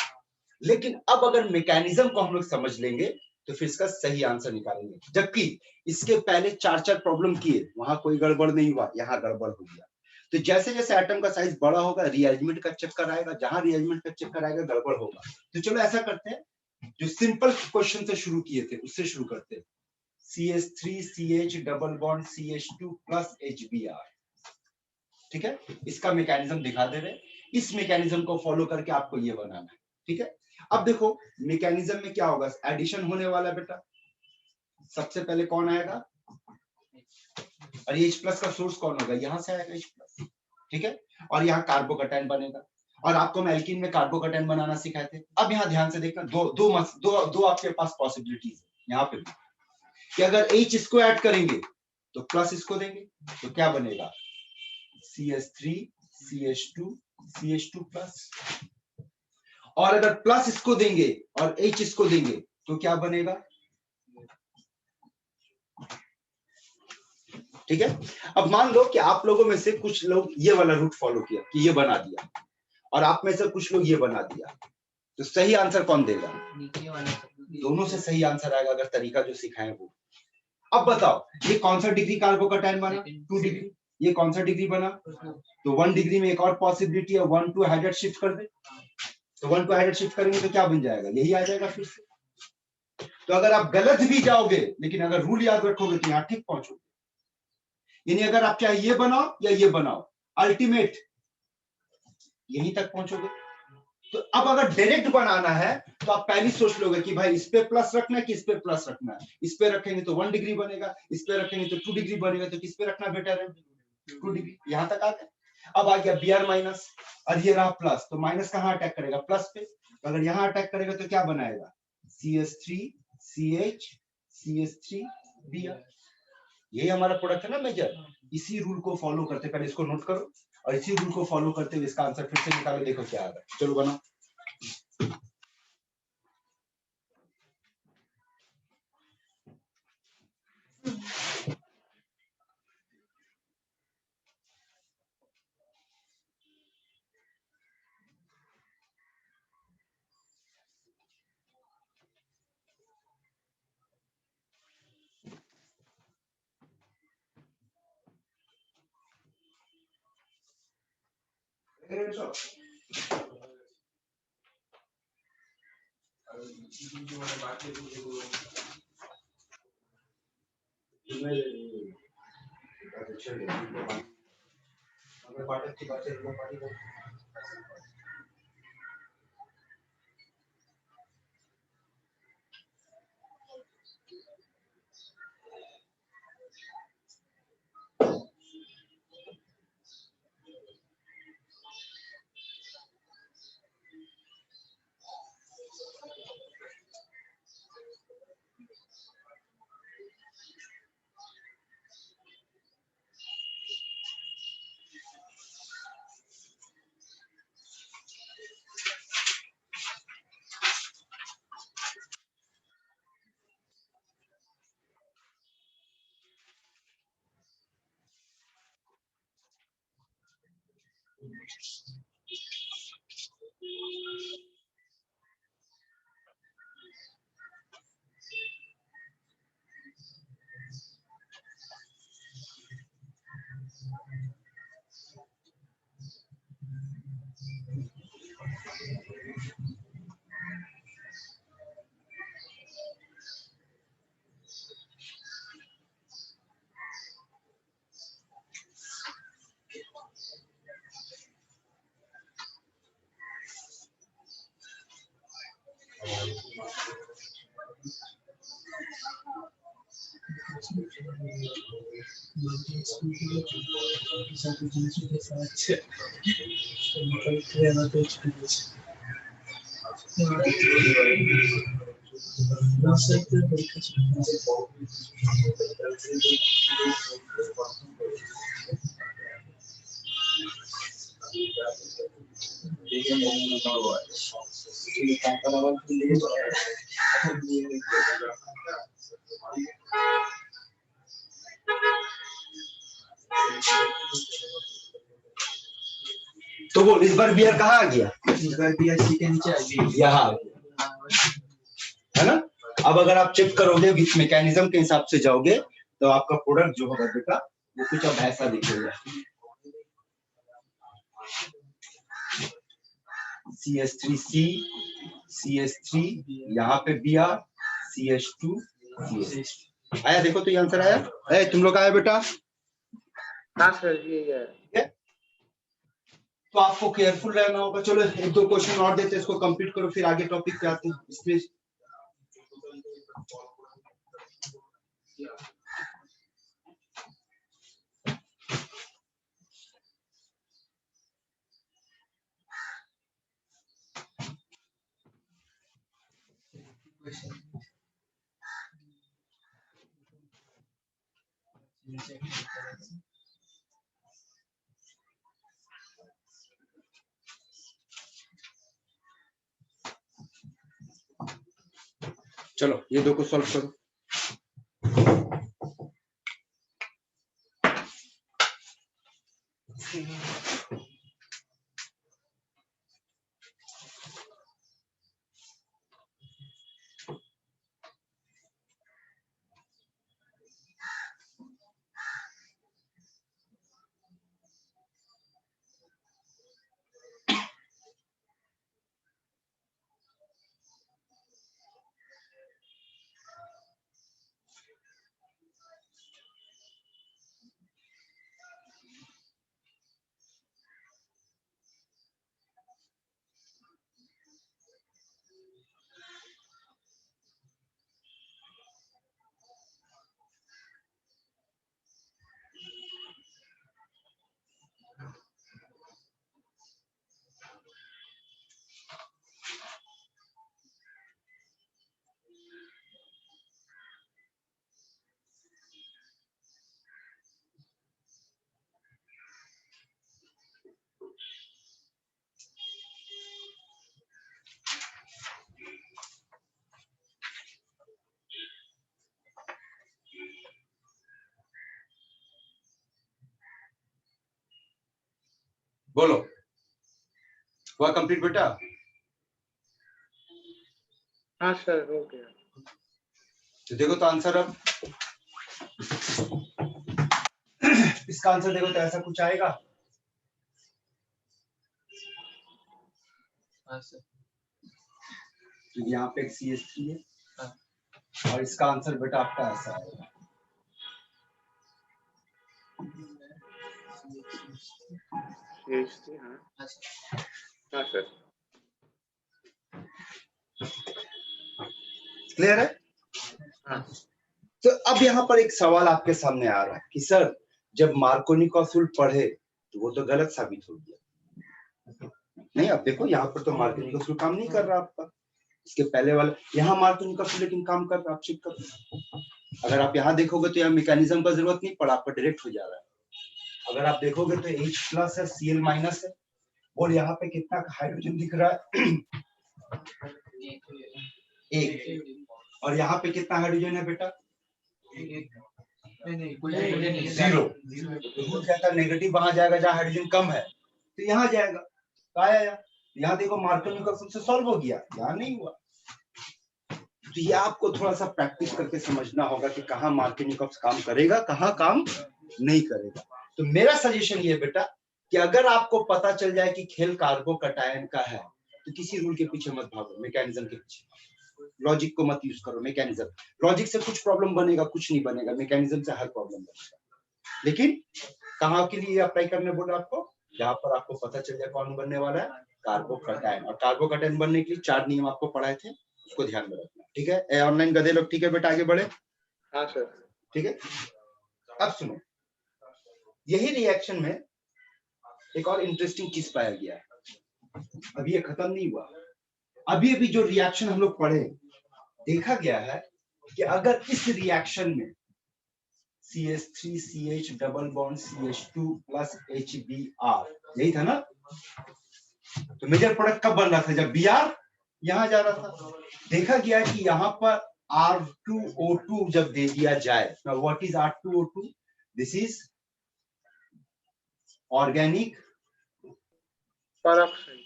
लेकिन अब अगर मैकेनिज्म को हम लोग समझ लेंगे तो फिर इसका सही आंसर निकालेंगे। जबकि इसके पहले 4 प्रॉब्लम किए, वहां कोई गड़बड़ नहीं हुआ, यहाँ गड़बड़ हो गया। तो जैसे जैसे एटम का साइज बड़ा होगा, रीअरेंजमेंट का चक्कर आएगा, जहां रीअरेंजमेंट का चक्कर आएगा गड़बड़ होगा। तो चलो ऐसा करते हैं, जो सिंपल क्वेश्चन से शुरू किए थे उससे शुरू करते हैं। CH3 CH double bond CH2 plus HBr, ठीक है? इसका मैकेनिज्म दिखा दे रहे, इस मैकेनिज्म को फॉलो करके आपको ये बनाना है, ठीक है? अब देखो मैकेनिज्म में क्या होगा, एडिशन होने वाला है बेटा। सबसे पहले कौन आएगा, और H प्लस का सोर्स कौन होगा, यहां से आएगा H प्लस, ठीक है? और यहाँ कार्बोकैटायन बनेगा, और आपको हम एल्कीन में कार्बोकैटायन बनाना सिखाए थे। अब यहाँ ध्यान से देखना, दो आपके पास पॉसिबिलिटीज है यहाँ पे भी, कि अगर H इसको ऐड करेंगे तो प्लस इसको देंगे, तो क्या बनेगा, CH3 CH2 प्लस, और अगर प्लस इसको देंगे और H इसको देंगे तो क्या बनेगा, ठीक है? अब मान लो कि आप लोगों में से कुछ लोग ये वाला रूट फॉलो किया कि ये बना दिया, और आप में से कुछ लोग ये बना दिया, तो सही आंसर कौन देगा, नीचे वाला दोनों से सही आंसर आएगा अगर तरीका जो सिखाए वो। अब बताओ ये कौन सा डिग्री कार्बोकैटायन बना, 2 डिग्री, ये कौन सा डिग्री बना, तो 1 डिग्री में एक और पॉसिबिलिटी है, 1 टू हाइड्रेट शिफ्ट कर दे, तो 1 टू हाइड्रेट शिफ्ट करेंगे तो क्या बन जाएगा, यही आ जाएगा फिर से। तो अगर आप गलत भी जाओगे लेकिन अगर रूल याद रखोगे तो यहाँ ठीक पहुंचोगे। यानी अगर आप चाहे ये बनाओ या ये बनाओ, अल्टीमेट यहीं तक पहुंचोगे। तो अब अगर डायरेक्ट बनाना है तो आप पहले सोच लोगे कि भाई इस पे प्लस रखना है कि इस पे प्लस रखना है, इस पे रखेंगे तो 1 डिग्री बनेगा, इस पे रखेंगे तो 2 डिग्री बनेगा, तो किस पे रखना बेटर है, 2 डिग्री। यहां तक आ गए। अब आ गया Br माइनस, और ये रहा प्लस, तो माइनस कहां अटैक करेगा, प्लस पे, तो अगर यहां अटैक करेगा तो क्या बनाएगा, CH3 CH CH3 Br, यही हमारा प्रोडक्ट है ना मेजर। इसी रूल को फॉलो करते, पहले इसको नोट करो, और इसी रूल को फॉलो करते हुए इसका आंसर फिर से निकालो, देखो क्या आ रहा है। चलो बनाओ। तो वो इस बार बियर कहाँ आ गया? इस बार भी सी के नीचे आ गई। यहाँ है ना। अब अगर आप चेक करोगे विथ मैकेनिज्म के हिसाब से जाओगे तो आपका प्रोडक्ट जो होगा बेटा वो कुछ अब ऐसा दिखेगा। CH3C CH3 यहाँ पे Br CH2 CH। आया देखो तो ये आंसर आया। तुम लोग आया बेटा? हाँ सर ये है। तो आपको केयरफुल रहना होगा। चलो एक दो क्वेश्चन और देते हैं, इसको कंप्लीट करो फिर आगे टॉपिक पे आते हैं। इसमें चलो ये दो को सॉल्व करो। बोलो हुआ कंप्लीट बेटा? हाँ सर हो गया। तो देखो तो आंसर अब इसका आंसर देखो तो ऐसा कुछ आएगा। हाँ सर। तो यहाँ पे एक CH3 है और इसका आंसर बेटा आपका ऐसा आएगा। हाँ सर। क्लियर है? हाँ। तो अब यहाँ पर एक सवाल आपके सामने आ रहा है कि सर जब मार्कोनी का असूल पढ़े तो वो तो गलत साबित हो गया। नहीं अब देखो यहाँ पर तो मार्कोनी का असूल काम नहीं कर रहा आपका। इसके पहले वाला यहाँ मार्कोनी का असूल लेकिन काम कर रहा। आप चेक करो। अगर आप यहाँ देखोगे तो यहाँ मैकेनिज्म का जरूरत नहीं पड़ा, आपका डायरेक्ट हो जा रहा है। अगर आप देखोगे तो H+ है, Cl- है और यहाँ पे कितना हाइड्रोजन दिख रहा है? एक। और यहाँ पे कितना हाइड्रोजन है बेटा? जीरो। रूल कहता है नेगेटिव वहां जाएगा जहाँ हाइड्रोजन कम है, तो यहाँ जाएगा। तो आया यहाँ देखो मार्कोनी का असूल से सॉल्व हो गया, यहाँ नहीं हुआ। तो ये आपको थोड़ा सा प्रैक्टिस करके समझना होगा कि कहाँ मार्कोनी का काम करेगा, कहाँ काम नहीं करेगा। तो मेरा सजेशन ये बेटा कि अगर आपको पता चल जाए कि खेल कार्बोकैटायन का है तो किसी रूल के पीछे मत भागो, मैकेनिज्म के पीछे। लॉजिक को मत यूज करो, मैकेनिज्म। लॉजिक से कुछ प्रॉब्लम बनेगा, कुछ नहीं बनेगा। मैकेनिज्म से हर प्रॉब्लम बनेगा। लेकिन कहाँ के लिए अप्लाई करने बोला आपको? जहां पर आपको पता चल जाए कौन बनने वाला है, कार्बोकैटायन। और कार्बोकैटायन बनने के लिए 4 नियम आपको पढ़ाए थे, उसको ध्यान में रखना। ठीक है ऑनलाइन गधे लोग? ठीक है बेटा आगे बढ़े। हाँ सर। ठीक है अब सुनो, यही रिएक्शन में एक और इंटरेस्टिंग चीज पाया गया है। अभी ये खत्म नहीं हुआ। अभी अभी जो रिएक्शन हम लोग पढ़े, देखा गया है कि अगर इस रिएक्शन में CH3CH double bond CH2 plus HBr, यही था ना, तो मेजर प्रोडक्ट कब बन रहा था? जब Br यहां जा रहा था। देखा गया कि यहां पर R2O2 जब दे दिया जाए, now what is R2O2? This is organic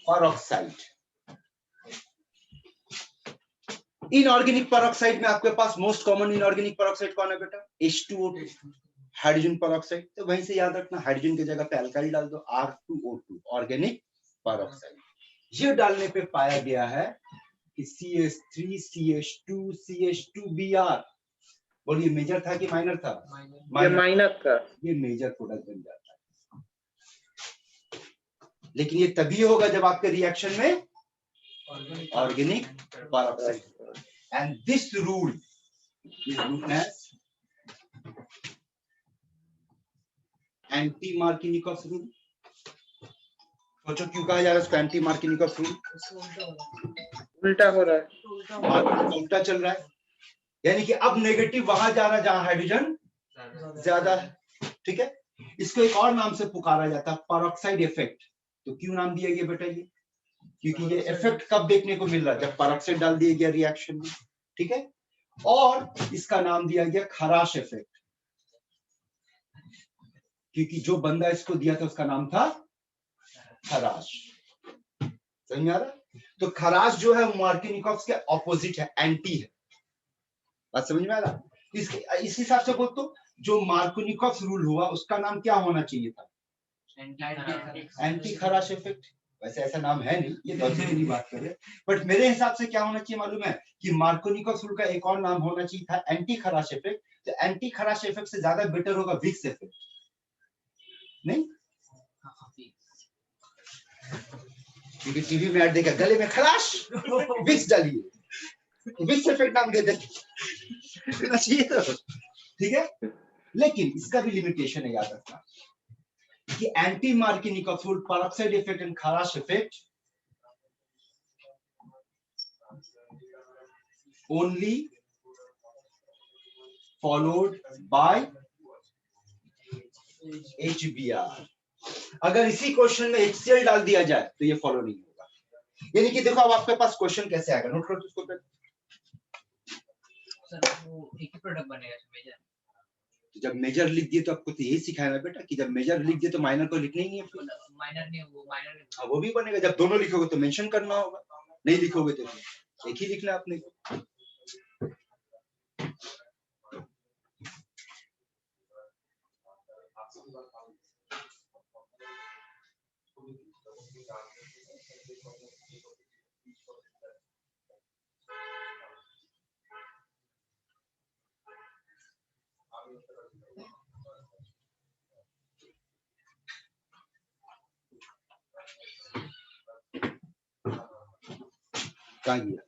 peroxide. Inorganic peroxide में आपके पास मोस्ट कॉमन इनऑर्गेनिक पेरोक्साइड कौन है बेटा? H2O2, hydrogen peroxide. तो वहीं से याद रखना, हाइड्रोजन की जगह पे अल्काइल डाल दो, R2O2 ऑर्गेनिक पेरोक्साइड। ये डालने पे पाया गया है कि CH3 CH2 CH2Br, बोलिए मेजर था कि माइनर था? ये माइनर था। ये मेजर प्रोडक्ट बन जाता है, लेकिन ये तभी होगा जब आपके रिएक्शन में organic peroxide, and this rule is known as anti Markovnikov rule. सोचो क्यों कहा जा रहा है इसको एंटी मार्किनिकॉफ रूल? उल्टा हो रहा है, उल्टा चल रहा है, यानी कि अब नेगेटिव वहां जा रहा है जहां हाइड्रोजन ज्यादा है। ठीक है, इसको एक और नाम से पुकारा जाता है, पेरोक्साइड इफेक्ट। तो क्यों नाम दिया गया बेटा ये? क्योंकि ये इफेक्ट कब देखने को मिल रहा है? जब पेरोक्साइड डाल दिया गया रिएक्शन में। ठीक है, और इसका नाम दिया गया खराश इफेक्ट, क्योंकि जो बंदा इसको दिया था उसका नाम था खराश। समझ में आ रहा? तो खराश जो है मार्किनिकॉफ के ऑपोजिट है, एंटी है। बात समझ में आ रहा? इस हिसाब से बोल तो जो मार्किनिकॉफ रूल हुआ उसका नाम क्या होना चाहिए था? एंटी खराश इफेक्ट। वैसे ऐसा नाम है नहीं, ये लॉजिक की बात करें, बट मेरे हिसाब से क्या होना चाहिए मालूम है? कि मार्कोनिकॉफ रूल का एक और नाम होना चाहिए था एंटी खराश इफेक्ट। तो एंटी खराश इफेक्ट से ज्यादा बेटर होगा विक्स इफेक्ट, नहीं? क्योंकि टीवी में ऐड देखा गले में खराश, विक्स डालिए, विक्स इफेक्ट नाम दे देना चाहिए तो। ठीक है, लेकिन इसका भी लिमिटेशन है, याद रखना कि anti Markovnikov rule, peroxide effect and Kharasch effect only followed by HBr। अगर इसी क्वेश्चन में HCl डाल दिया जाए तो ये फॉलो नहीं होगा। यानी कि देखो अब आपके पास क्वेश्चन कैसे आएगा, नोट करो इसको पहले। सर वो एक ही प्रोडक्ट बनेगा मेजर। तो जब मेजर लिख दिए तो आपको तो यही सिखाया ना बेटा कि जब मेजर लिख दिए तो माइनर को लिखना ही नहीं है। माइनर नहीं, वो माइनर नहीं। हाँ, वो भी बनेगा। जब दोनों लिखोगे तो मेंशन करना होगा, नहीं लिखोगे तो एक ही लिखना आपने को। कहाँ गया?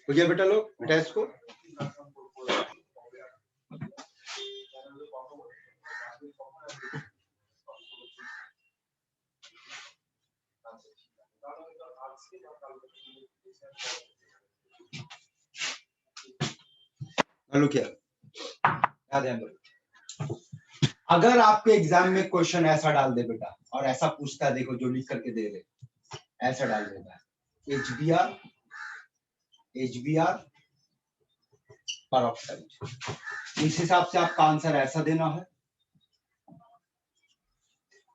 हो गया बेटा, लोग बेटा इसको हेलो क्या ध्यान दो। अगर आपके एग्जाम में क्वेश्चन ऐसा डाल दे बेटा, और ऐसा पूछता है, देखो जो लिख करके दे रहे, ऐसा डाल देता है HBr पेरोक्साइड, इस हिसाब से आपका आंसर ऐसा देना है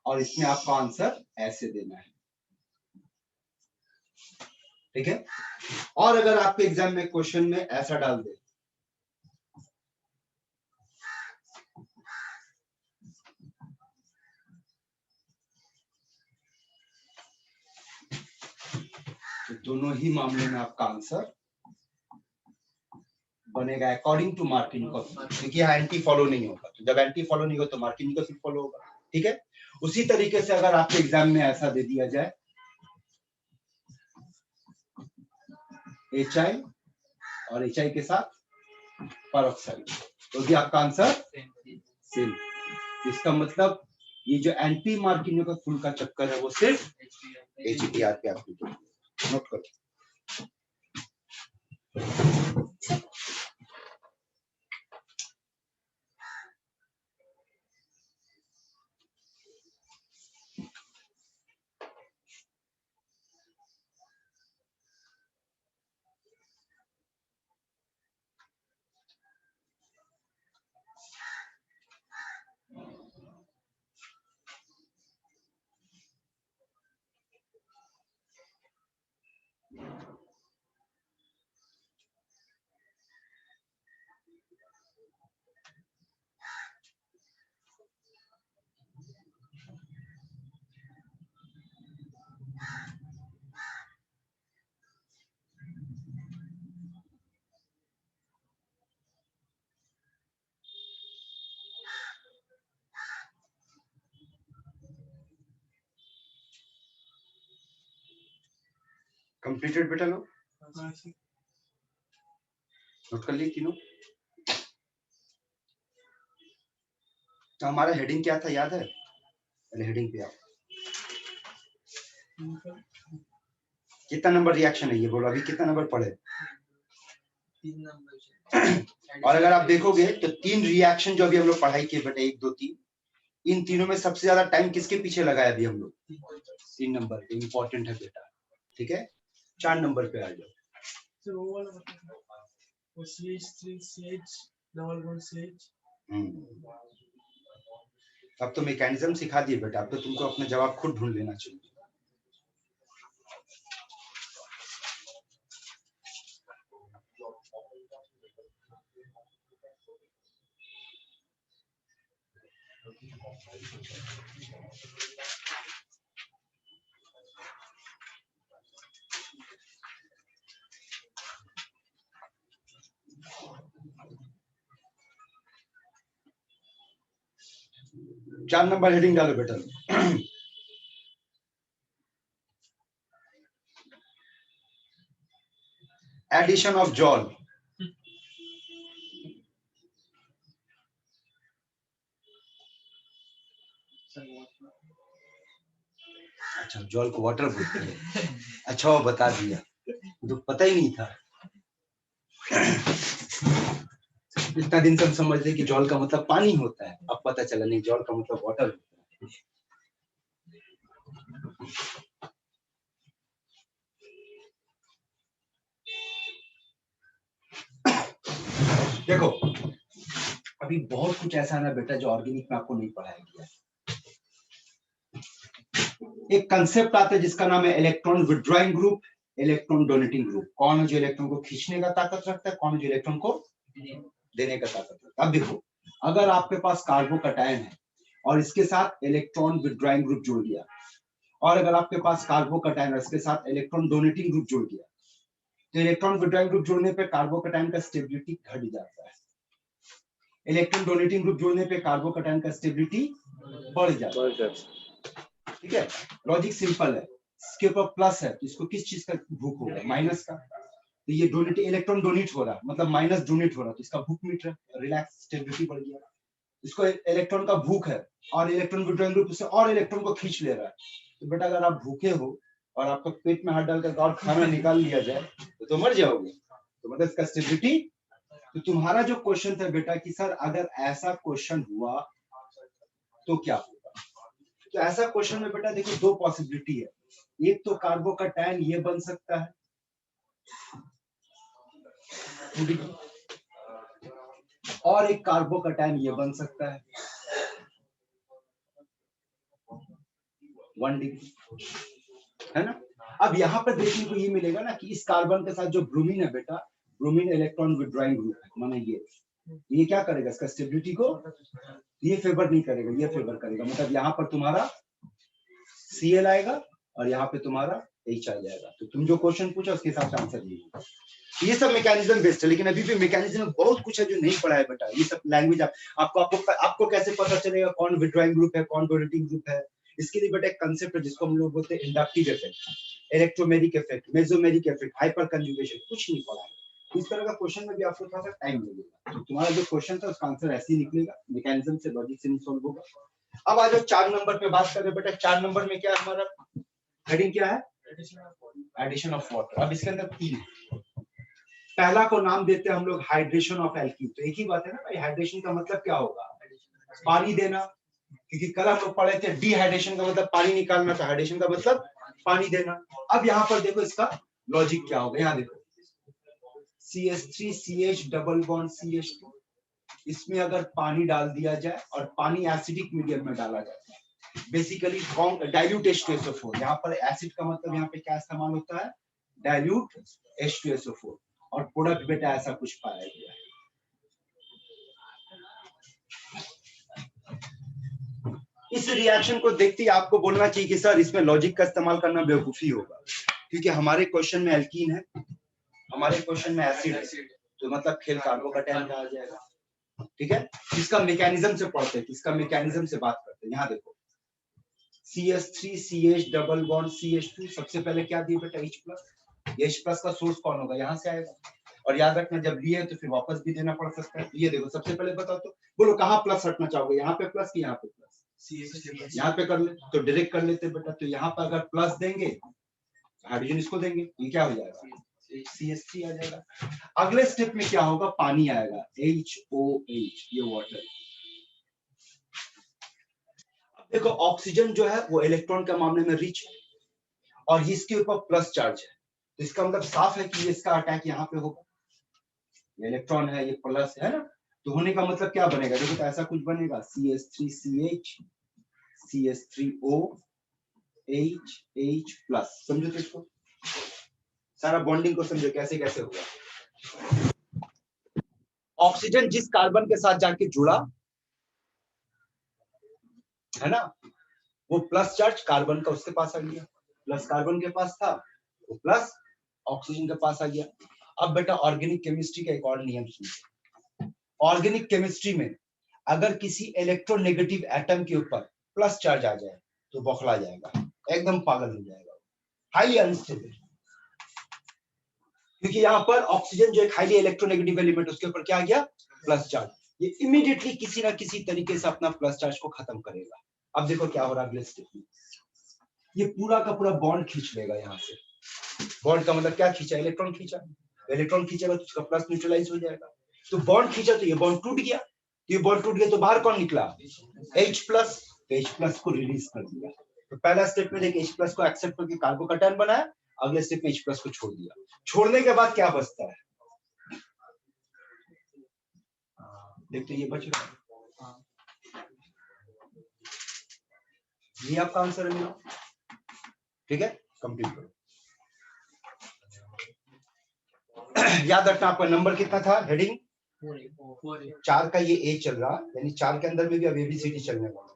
और इसमें आपका आंसर ऐसे देना है। ठीक है, और अगर आपके एग्जाम में क्वेश्चन में ऐसा डाल दे तो दोनों ही मामले में आपका आंसर बनेगा अकॉर्डिंग टू मार्किनिकॉफ, क्योंकि यहाँ एंटी फॉलो नहीं होगा। तो जब एंटी फॉलो नहीं होगा तो मार्किनिकॉफ फॉलो होगा। ठीक है, उसी तरीके से अगर आपके एग्जाम में ऐसा दे दिया जाए HI और HI के साथ परऑक्साइड, तो भी आपका आंसर सेम। इसका मतलब ये जो एंटी मार्किनो का फुल का चक्कर है वो सिर्फ HBr पे एप्लीकेबल है, नोट करो। कंप्लीटेड बेटा लोग, नोट कर लिए तीनों। तो हमारा हेडिंग क्या था याद है? पहले हेडिंग पे आओ। कितना नंबर रिएक्शन है ये बोलो, अभी कितना नंबर पढ़े? 3 नंबर। और अगर आप देखोगे तो 3 रिएक्शन जो अभी हम लोग पढ़ाई किए बेटा, 1 2 3, इन तीनों में सबसे ज्यादा टाइम किसके पीछे लगाया अभी हम लोग? 3 नंबर पे। इंपॉर्टेंट है बेटा, ठीक है। 4 नंबर पे आ जाओ। तो वो वाला बताओ, CH3 CH double bond CH। अब तो मैकेनिज्म सिखा दिए बेटा, अब तो तुमको अपना जवाब खुद ढूंढ लेना चाहिए। चार नंबर हेडिंग डालो बेटा। एडिशन ऑफ जॉल। अच्छा, जॉल को वाटर बोलते हैं। अच्छा वो बता दिया, तो पता ही नहीं था। इतना दिन से हम समझते कि जॉल का मतलब पानी होता है, अब पता चला नहीं, जॉल का मतलब वाटर होता है। देखो अभी बहुत कुछ ऐसा है ना बेटा जो ऑर्गेनिक में आपको नहीं पढ़ाया गया। एक कंसेप्ट आता है जिसका नाम है electron withdrawing group, electron donating group. कौन है जो इलेक्ट्रॉन को खींचने का ताकत रखता है, कौन है जो इलेक्ट्रॉन को देने का ताकत रखता है। अब देखो, अगर आपके पास कार्बोकैटायन है और इसके साथ इलेक्ट्रॉन विथड्रॉइंग ग्रुप जुड़ गया, और अगर आपके पास कार्बोकैटायन और इसके साथ इलेक्ट्रॉन डोनेटिंग ग्रुप जुड़ गया, तो इलेक्ट्रॉन विथड्रॉइंग ग्रुप जुड़ने पे कार्बोकैटायन का स्टेबिलिटी घट जाता है, इलेक्ट्रॉन डोनेटिंग ग्रुप जुड़ने पे कार्बोकैटायन का स्टेबिलिटी बढ़ जाता है। ठीक है, लॉजिक सिंपल है। इसके ऊपर प्लस है तो इसको किस चीज का भूख होगा? माइनस का। तो ये डोनेट, इलेक्ट्रॉन डोनेट हो रहा मतलब माइनस डोनेट हो रहा, तो इसका भूख मिट रहा, रिलैक्स, स्टेबिलिटी बढ़ गया। इसको इलेक्ट्रॉन का भूख है और इलेक्ट्रॉन विथड्रॉइंग ग्रुप से और इलेक्ट्रॉन को खींच ले रहा है। तो बेटा अगर आप भूखे हो और आपका पेट में हाथ डालकर और खाना निकाल लिया जाए तो मर जाओगे, तो मतलब इसका स्टेबिलिटी। तो तुम्हारा जो क्वेश्चन था बेटा कि सर अगर ऐसा क्वेश्चन हुआ तो क्या होगा, तो ऐसा क्वेश्चन में बेटा देखो 2 पॉसिबिलिटी है। एक तो कार्बोकैटायन ये बन सकता है, और एक कार्बोकैटायन ये बन सकता है 1 डिग्री, है ना। अब यहाँ पर देखने को ये मिलेगा ना कि इस कार्बन के साथ जो ब्रोमीन है बेटा, ब्रोमीन इलेक्ट्रॉन विथड्रॉइंग ग्रुप है, माने ये क्या करेगा, इसका स्टेबिलिटी को ये फेवर नहीं करेगा, ये फेवर करेगा। मतलब यहाँ पर तुम्हारा Cl आएगा और यहाँ पे तुम्हारा H आ जाएगा। तो तुम जो क्वेश्चन पूछा उसके हिसाब से आंसर दीजिए। ये सब मैकेनिज्म बेस्ड है, लेकिन अभी भी मैकेनिज्म में बहुत कुछ है जो नहीं पढ़ा है बेटा। ये सब लैंग्वेज आपको कैसे पता चलेगा कौन विथड्रॉइंग ग्रुप है, कौन डोनेटिंग ग्रुप है, इसके लिए बेटा एक कंसेप्ट है जिसको हम लोग बोलते हैं inductive effect, electromeric effect, mesomeric effect, hyper conjugation, कुछ नहीं पढ़ा है। इस तरह का क्वेश्चन में भी आपको थोड़ा सा टाइम लगेगा। तो तुम्हारा जो क्वेश्चन था उसका आंसर ऐसे ही निकलेगा, मैकेनिज्म से, लॉजिक से नहीं सॉल्व होगा। अब आ जाओ 4 नंबर पे बात करें बेटा। 4 नंबर में क्या है हमारा हेडिंग, क्या है? Addition of water. अब इसके अंदर 3, पहला को नाम देते हैं हम लोग हाइड्रेशन ऑफ एल्कीन। तो एक ही बात है ना भाई, हाइड्रेशन का मतलब क्या होगा? पानी देना, क्योंकि कल हम लोग पढ़े थे डिहाइड्रेशन का मतलब पानी निकालना था, हाइड्रेशन का मतलब पानी देना। अब यहाँ पर देखो इसका लॉजिक क्या होगा, यहाँ देखो CH3CH डबल बॉन्ड CH2, इसमें अगर पानी डाल दिया जाए और पानी एसिडिक मीडियम में डाला जाए, बेसिकली डाइल्यूट H2SO4। यहाँ पर एसिड का मतलब यहाँ पे क्या इस्तेमाल होता है? डाइल्यूट H2SO4, और प्रोडक्ट बेटा ऐसा कुछ पाया गया है। इस रिएक्शन को देखते ही आपको बोलना चाहिए कि सर इसमें लॉजिक का इस्तेमाल करना बेवकूफी होगा, क्योंकि हमारे क्वेश्चन में एल्कीन है, हमारे क्वेश्चन में एसिड है, तो मतलब खेल कार्बोकैटायन का आ जाएगा। ठीक है, इसका मैकेनिज्म से पढ़ते हैं, इसका मैकेनिज्म से बात करते हैं। यहाँ देखो CH3CH डबल बॉन्ड CH2, सबसे पहले क्या दिए बेटा? H+। H+ का सोर्स कौन होगा? यहाँ से आएगा। और याद रखना जब लिए तो फिर वापस भी देना पड़ सकता है। ये देखो सबसे पहले बताओ तो, बोलो कहाँ प्लस रखना चाहोगे? यहाँ पे प्लस कि यहाँ पे प्लस? यहाँ पे कर ले तो डायरेक्ट कर लेते बेटा। तो यहाँ पर अगर प्लस देंगे हाइड्रोजन इसको देंगे, ये क्या हो जाएगा? CH3 आ जाएगा। अगले स्टेप में क्या होगा? पानी आएगा, HOH, ये वाटर। अब देखो ऑक्सीजन जो है वो इलेक्ट्रॉन के मामले में रिच है और इसके ऊपर प्लस चार्ज है, तो इसका मतलब साफ है कि इसका अटैक यहाँ पे होगा। ये इलेक्ट्रॉन है, ये प्लस है ना, तो होने का मतलब क्या बनेगा? देखो तो ऐसा कुछ बनेगा, CH3CH CH3O H समझो तो इसको, सारा बॉन्डिंग को समझो कैसे कैसे होगा। ऑक्सीजन जिस कार्बन के साथ जाके जुड़ा है ना, वो प्लस चार्ज कार्बन का उसके पास आ गया, प्लस कार्बन के पास था वो प्लस ऑक्सीजन के पास आ गया। अब बेटा ऑर्गेनिक केमिस्ट्री का एक और नियम सुनिए। ऑर्गेनिक केमिस्ट्री में अगर किसी इलेक्ट्रोनेगेटिव एटम के ऊपर प्लस चार्ज आ जाए तो बौखला जाएगा, एकदम पागल हो जाएगा, हाईली अनस्टेबल। क्योंकि यहाँ पर ऑक्सीजन जो एक हाईली इलेक्ट्रोनेगेटिव एलिमेंट, उसके ऊपर क्या आ गया? Plus charge. ये इमीडिएटली किसी ना किसी तरीके से अपना प्लस चार्ज को खत्म करेगा। अब देखो क्या हो रहा है अगले स्टेप में, ये पूरा का पूरा बॉन्ड खींच लेगा। यहाँ से बॉन्ड का मतलब क्या खींचा? इलेक्ट्रॉन खींचा। इलेक्ट्रॉन खींचेगा तो उसका प्लस न्यूट्रलाइज हो जाएगा। तो बॉन्ड खींचा तो ये बॉन्ड टूट गया, तो ये बॉन्ड टूट गया तो बाहर कौन निकला? H+। तो H+ को रिलीज कर दिया। तो पहला स्टेप में देखिए H+ को एक्सेप्ट करके कार्बोकैटायन बनाया, अगले स्टेप में H+ को छोड़ दिया। छोड़ने के बाद क्या बचता है? देखते ये बच रहा है, ये आपका आंसर है। ठीक है, कंप्लीट करो। याद रखना आपका नंबर कितना था? हेडिंग 4 का, ये A चल रहा, यानी 4 के अंदर में भी अब ABCD चलने वाला।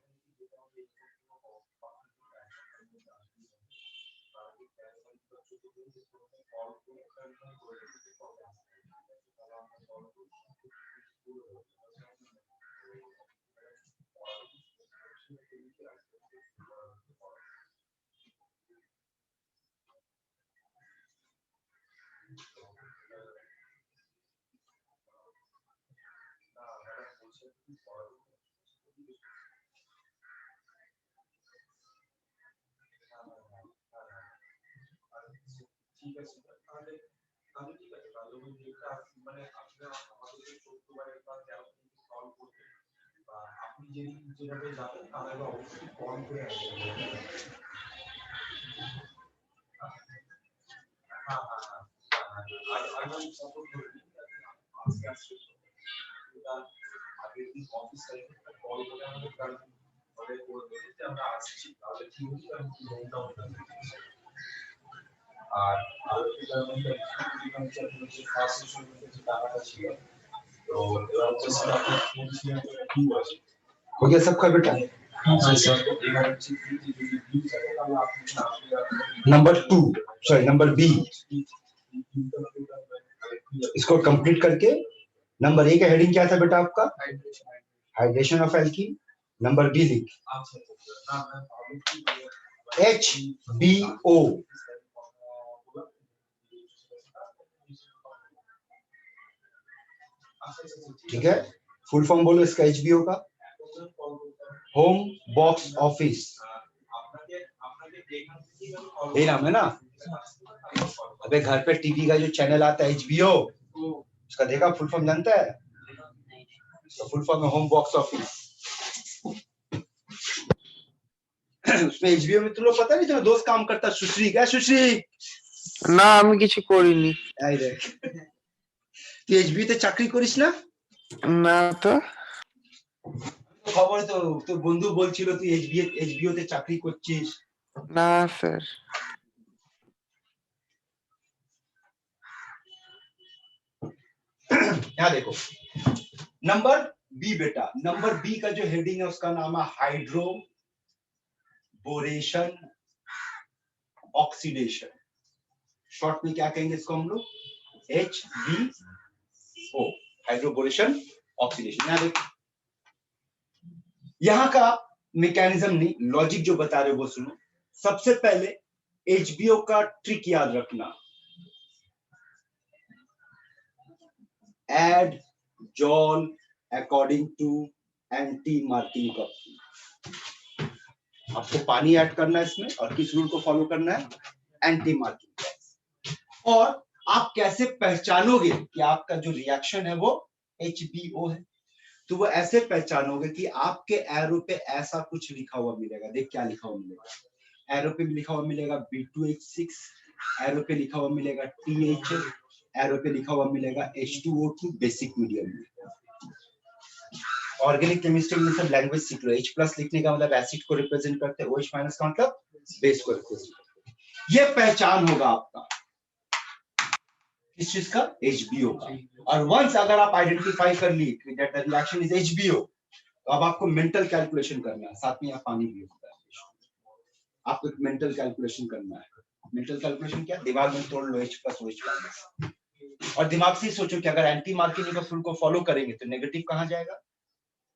ঠিক আছে তাহলে তাহলে ঠিক আছে তাহলে ওই যেটা মানে আপনি আমাদের 14 বার একবার সলভ করতে বা আপনি যেভাবে যাবেন তাহলে অবশ্যই কল করে আসবেন। হ্যাঁ হ্যাঁ হ্যাঁ আর আমি সাপোর্ট করি আজকে আসছে এটা আগের দিন অফিস থেকে কল করে আমাদের কাল পরে করে দেবে যে আমরা আসছি, তাহলে কি হচ্ছে আমি নোট ডাউন করে দিচ্ছি। আর আরেকটা আমাদের যে ফার্স্ট সেশন যে টাকাটা ছিল তো এবার হচ্ছে আপনি পৌঁছে কি আছে हो गया सबका बेटा? हाँ सर এবার হচ্ছে কি যদি ভিউ থাকে তাহলে আপনি नंबर 2 सॉरी नंबर B, इसको कंप्लीट करके नंबर A का हेडिंग क्या था बेटा आपका? Hydration of alkene. Number B लिख, HBO। ठीक है, फुल फॉर्म बोलो इसका HBO का, होम बॉक्स ऑफिस, यही नाम है ना। अबे घर पे टीवी का जो चैनल आता है HBO, उसका देखा फुल फॉर्म जानता है? तो फुल फॉर्म है होम बॉक्स ऑफिस। उसमें HBO में तुम लोग पता नहीं, तुम्हारा दोस्त काम करता है सुश्री, क्या सुश्री? না আমি কিছু করিনি। आई देख, তুই HBO তে চাকরি করিস না? না তো। খবর তো তোর বন্ধু বলছিল তুই HBO তে চাকরি করছিস। না স্যার। यहाँ देखो नंबर बी बेटा, नंबर बी का जो हेडिंग है उसका नाम है हाइड्रोबोरेशन ऑक्सीडेशन। शॉर्ट में क्या कहेंगे इसको हम लोग? HBO, hydroboration oxidation. यहाँ देखो, यहाँ का मैकेनिज्म नहीं, लॉजिक जो बता रहे हो वो सुनो। सबसे पहले HBO का ट्रिक याद रखना, एड जॉल according to anti Markovnikov. आपको पानी ऐड करना है इसमें, और किस रूल को फॉलो करना है? Anti marking. और आप कैसे पहचानोगे कि आपका जो रिएक्शन है वो HBO है? तो वो ऐसे पहचानोगे कि आपके एरो पे ऐसा कुछ लिखा हुआ मिलेगा। देख क्या लिखा हुआ मिलेगा, एरो पे लिखा हुआ मिलेगा B2H6, एरो पे लिखा हुआ मिलेगा THF, एरो पे लिखा हुआ मिलेगा H2O2 बेसिक मीडियम में। ऑर्गेनिक केमिस्ट्री में सब लैंग्वेज सीख लो। H+ लिखने का मतलब एसिड को रिप्रेजेंट करते हैं, OH- का मतलब बेस को रिप्रेजेंट करते हैं। ये पहचान होगा आपका इस चीज का, HBO का। और वंस अगर आप आइडेंटिफाई कर ली that the reaction is HBO, तो अब आपको मेंटल कैलकुलेशन करना है, साथ में यहाँ पानी भी होता है। आपको एक मेंटल कैलकुलेशन करना है। मेंटल कैलकुलेशन क्या? दिमाग में तोड़ लो H+ OH-, और दिमाग से ही सोचो कि अगर एंटी मार्किंग का रूल को फॉलो करेंगे तो नेगेटिव कहाँ जाएगा?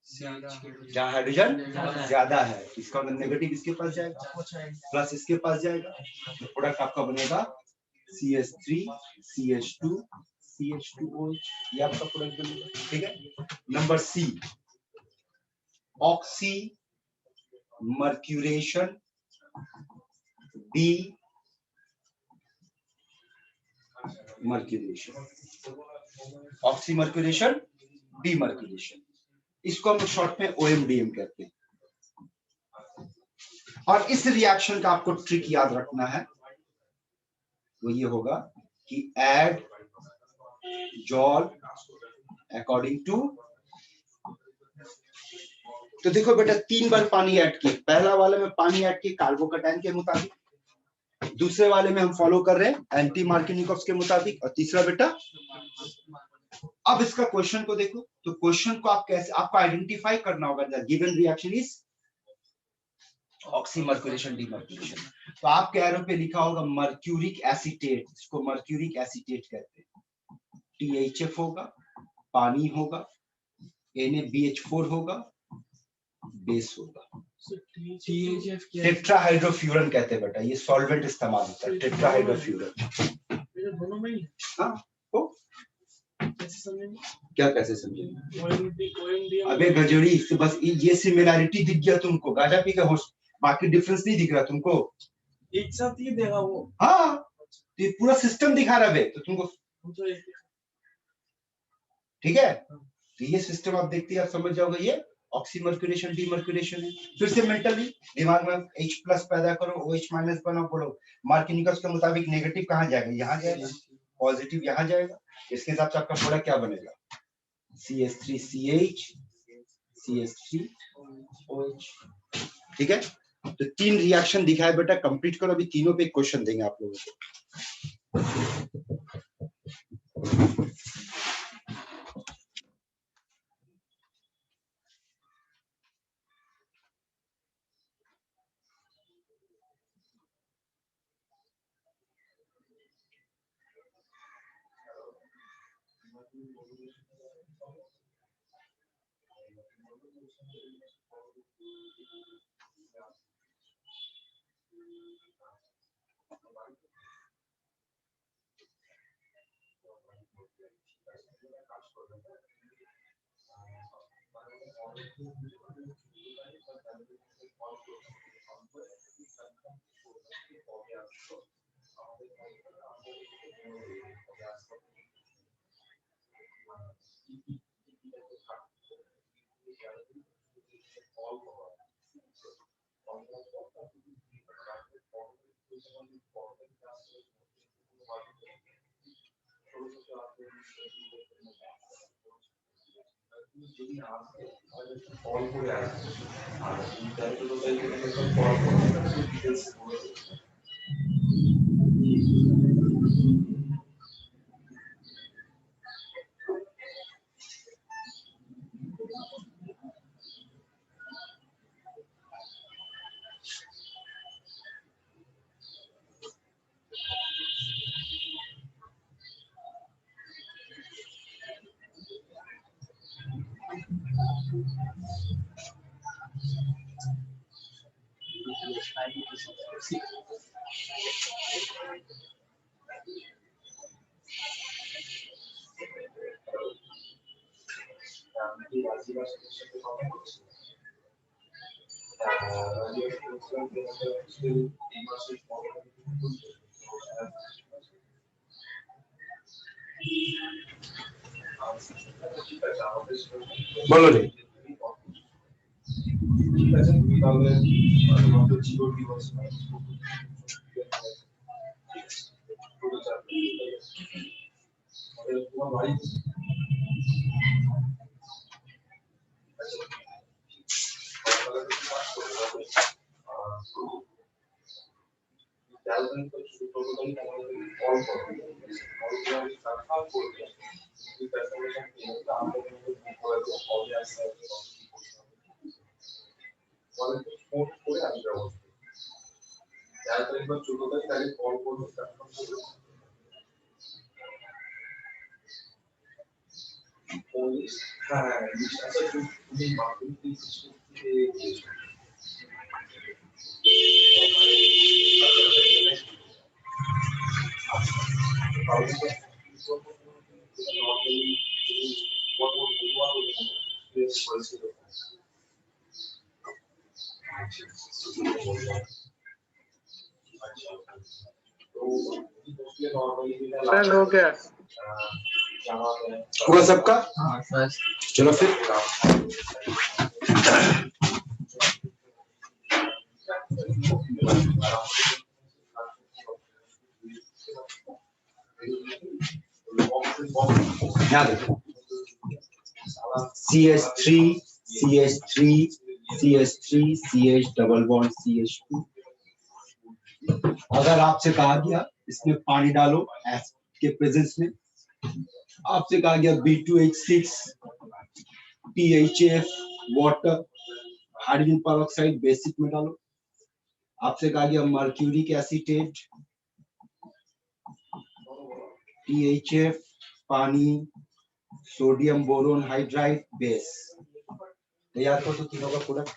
जहाँ हाइड्रोजन ज्यादा है, इसका मतलब नेगेटिव इसके पास जाएगा, प्लस इसके पास जाएगा, तो प्रोडक्ट आपका बनेगा CH3 CH2 CH2OH, ये आपका प्रोडक्ट बनेगा। ठीक है, number C, oxy mercuration D mercuration, oxy mercuration D mercuration, इसको हम शॉर्ट में OMDM कहते हैं। और इस रिएक्शन का आपको ट्रिक याद रखना है, वो ये होगा कि ऐड जॉल अकॉर्डिंग टू। तो देखो बेटा, 3 बार पानी ऐड किए। पहला वाले में पानी ऐड किए कार्बोकैटायन के मुताबिक, दूसरे वाले में हम फॉलो कर रहे हैं एंटी मार्किनिकॉफ के मुताबिक, और तीसरा बेटा। अब इसका क्वेश्चन को देखो, तो क्वेश्चन को आप कैसे, आपको आइडेंटिफाई करना होगा the given reaction is oxy mercuration demercuration. तो आपके एरो पे लिखा होगा मर्क्यूरिक एसीटेट, इसको मर्क्यूरिक एसीटेट कहते हैं। THF होगा, पानी होगा, NaBH4 होगा, बेस होगा। टेट्राहाइड्रोफ्यूरन कहते हैं बेटा, ये सॉल्वेंट इस्तेमाल होता है टेट्राहाइड्रोफ्यूरन। दोनों में ही है। हाँ, हो कैसे समझेंगे? क्या कैसे समझेंगे? OMDM अबे गजोड़ी, बस ये सिमिलैरिटी दिख गया तुमको, गाजा पी का होश, बाकी डिफरेंस नहीं दिख रहा तुमको। एक साथ ही देगा वो। हाँ, तो ये पूरा सिस्टम दिखा रहा है तो तुमको, ठीक है। तो ये सिस्टम आप देखते हैं, आप समझ जाओगे ये ऑक्सीमर्क्यूरेशन डीमर्क्यूरेशन है। फिर से मेंटली दिमाग में H+ पैदा करो, OH- बनाओ, बोलो मार्किनिकस के मुताबिक नेगेटिव कहाँ जाएगा? यहाँ जाएगा, पॉजिटिव यहाँ जाएगा। इसके हिसाब से आपका प्रोडक्ट क्या बनेगा? CH3CH CH3OH। ठीक है, तो 3 रिएक्शन दिखाए बेटा, कंप्लीट करो। अभी तीनों पे क्वेश्चन देंगे आप लोगों को। যদি আসে তাহলে কল করে আসবে আর ইন্টারভিউ তো তাই কল করে ডিটেইলস বলে আমি রাজিবার সাথে কথা বলছি এই মাসের পরে बोलो रे ঠিক আছে তুমি তাহলে তোমাকে জিরো দিবস তোমার বাড়ি ফোন করে আমি ব্যবস্থা একবার 14 তারিখ কল করবো কনফার্ম করবো পুলিশ হ্যাঁ আচ্ছা তুমি মাধ্যমিক থেকে গিয়েছো सर हो गया हुआ सबका हाँ फर्स्ट चलो फिर यहाँ देखो CH3 CH3 CH3 CH double bond CH2 अगर आपसे कहा गया इसमें पानी डालो एसिड के प्रेजेंस में आपसे कहा गया B2H6 PHF water hydrogen peroxide basic में डालो आपसे कहा गया मर्क्यूरिक एसीटेट PHF पानी सोडियम बोरोन हाइड्राइड बेस तैयार करो तो तीनों का प्रोडक्ट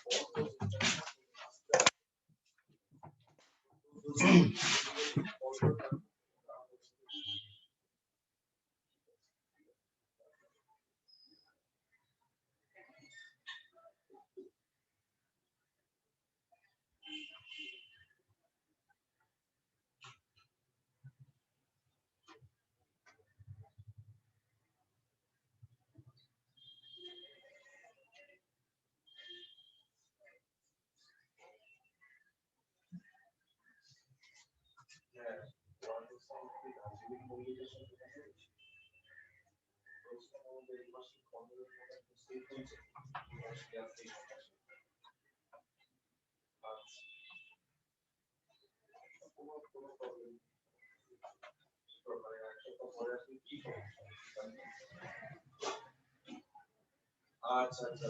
আচ্ছা আচ্ছা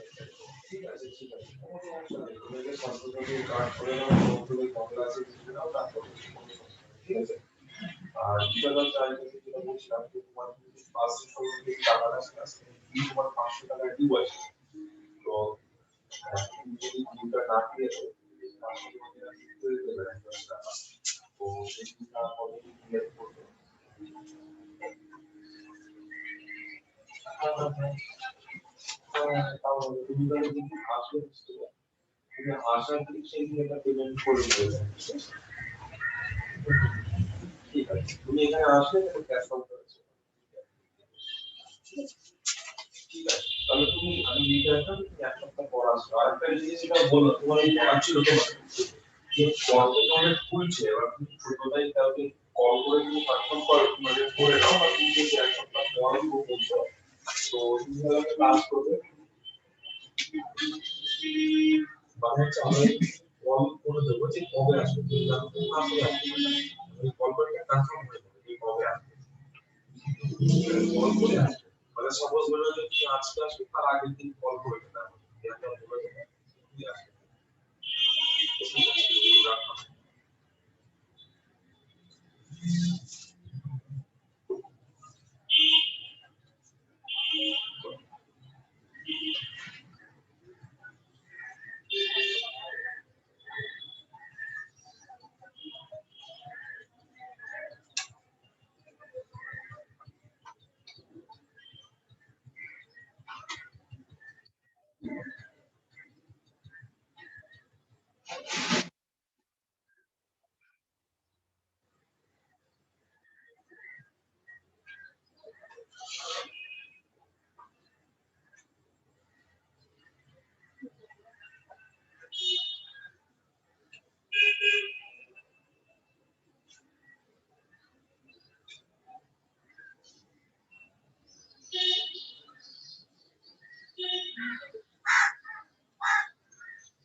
ঠিক আছে তোমাদের সম্পূর্ণ কার্ড করে নাও সবগুলো কমলা আছে বুঝে নাও তারপর ঠিক আছে আর যেটা চাইলে যেটা বলছিলাম যে তোমার পাঁচশো টাকা আছে তোমার 500 টাকা ডিউ আছে তো যদি দুটা না দিয়ে তো সেটা হবে ক্লিয়ার করবে। আশা করি সেই একটা পেমেন্ট করে দেবে। ঠিক আছে, তুমি এখানে আসলে ক্যাশ আউট করেছো। ঠিক আছে, তাহলে তুমি আমি লিখে রাখলাম তুমি এক সপ্তাহ পর আসবে। আরেকটা জিনিস যেটা বলো, তোমার এই বলার ছিল তোমার যে পর্দা অনেক খুলছে, এবার তুমি ছোটটাই কাউকে কল করে তুমি কনফার্ম করো, মানে করে নাও, আর তুমি যে এক সপ্তাহ পর বলছো, তো তুমি আমাকে কাজ করবে বা হচ্ছে আমি কল করে দেবো যে কবে আসবে, তুমি জানো তুমি আসবে আমি কল করে কনফার্ম করে দেবো যে কবে আসবে, কল করে আসবে। মানে সাপোজ বলে যে তুমি আজকে আসবে, তার আগের দিন কল করে দেবে, এটা বলে দেবে তুমি আসবে।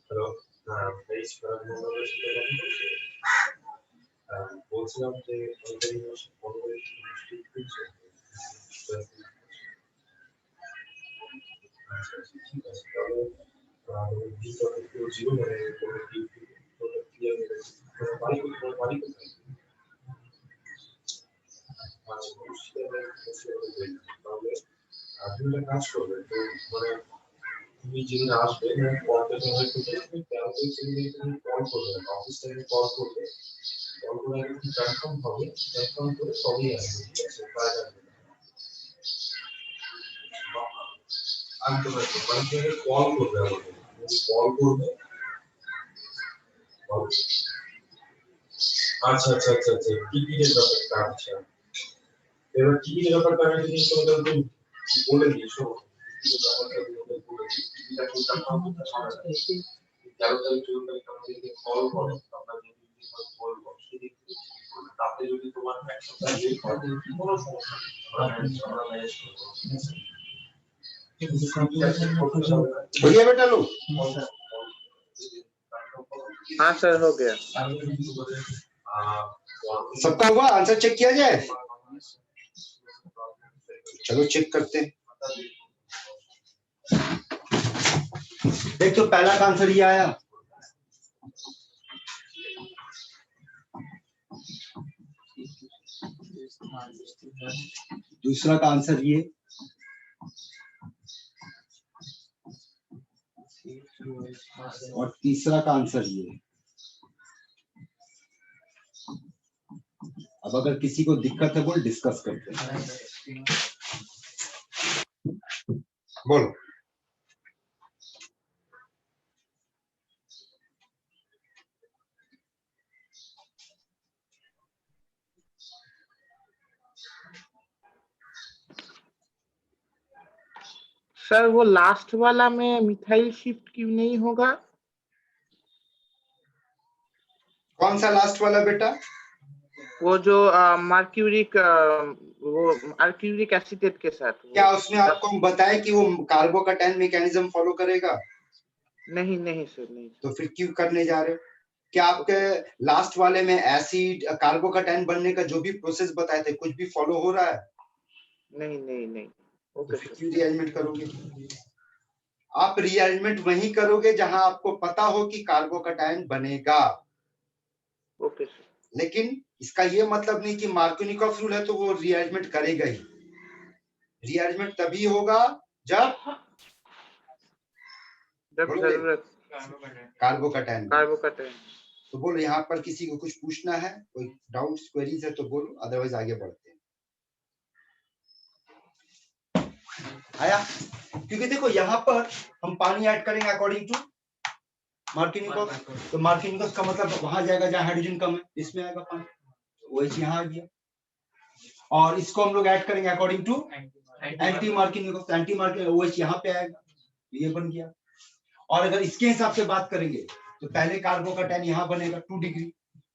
হ্যালো, বেশ বলছিলাম যে আমাদের পনেরোই ঠিক আছে, তাহলে জীবন মানে বাড়ি কোথায়? তাহলে আপনি একটা কাজ করবেন, তো মানে তুমি যেদিন আসবে কলটা সময় থেকে তুমি 13 থেকে সেদিন তুমি কল করবে, অফিস থেকে কল করবে, কল করে একটু কনফার্ম হবে, কনফার্ম করে তবেই আসবে, ঠিক আছে? বাইরে আসবে আনতে পারবে, মানে তুমি কল করবে আমাকে, কল করবে। আচ্ছা আচ্ছা আচ্ছা আচ্ছা, টিকিটের ব্যাপারটা, আচ্ছা এবার টিকিটের ব্যাপারটা আমি যদি তোমাকে বলে দিই, শোনো টিকিটের ব্যাপারটা তোমাদের বলে দিই, টিকিটটা খুব কনফার্ম করতে সময় লাগে। 13 তারিখ 14 তারিখ আমাদেরকে কল করো, আমরা যেদিন বলবো সেদিন তাতে যদি তোমার এক সপ্তাহ লেট হয় কোনো সমস্যা নেই, আমরা ম্যানেজ করবো। हो गया बेटा लोग? हाँ सर हो गया। सबका हुआ? आंसर चेक किया जाए? चलो चेक करते हैं। देख तो पहला का आंसर ये आया, दूसरा का आंसर ये, और तीसरा का आंसर ये। अब अगर किसी को दिक्कत है बोल, डिस्कस करते हैं। बोलो। सर वो लास्ट वाला में मिथाइल शिफ्ट क्यों नहीं होगा? कौन सा लास्ट वाला बेटा? वो जो मर्क्यूरिक वो मर्क्यूरिक एसीटेट के साथ। क्या उसने आपको बताया कि वो कार्बोकैटायन मैकेनिज्म फॉलो करेगा? नहीं नहीं सर, नहीं। तो फिर क्यों करने जा रहे हो? क्या आपके लास्ट वाले में एसिड कार्बोकैटायन बनने का जो भी प्रोसेस बताए थे कुछ भी फॉलो हो रहा है? नहीं नहीं नहीं। तो फिर क्यों रीअरेंजमेंट करोगे? आप रीअरेंजमेंट वहीं करोगे जहां आपको पता हो कि कार्बोकैटायन बनेगा। Okay sir. लेकिन इसका ये मतलब नहीं कि मार्कोनिकॉफ रूल है तो वो रीअरेंजमेंट करेगा ही। रीअरेंजमेंट तभी होगा जब जब बोलोगे? जरूरत कार्बोकैटायन। कार्बोकैटायन। तो बोलो यहाँ पर किसी को कुछ पूछना है, कोई डाउट्स क्वेरीज है तो बोलो, अदरवाइज आगे बढ़ते हैं। आया? क्योंकि देखो यहाँ पर हम पानी ऐड करेंगे अकॉर्डिंग टू मार्किनिकोव, तो मार्किनिकोव का मतलब वहां जाएगा जहाँ हाइड्रोजन कम है, इसमें आएगा पानी, तो OH यहाँ आ गया। और इसको हम लोग ऐड करेंगे according to anti Markovnikov, anti Markovnikov OH यहाँ पे आएगा, ये बन गया। और अगर इसके हिसाब से बात करेंगे तो पहले कार्बोकैटायन यहाँ बनेगा 2 डिग्री,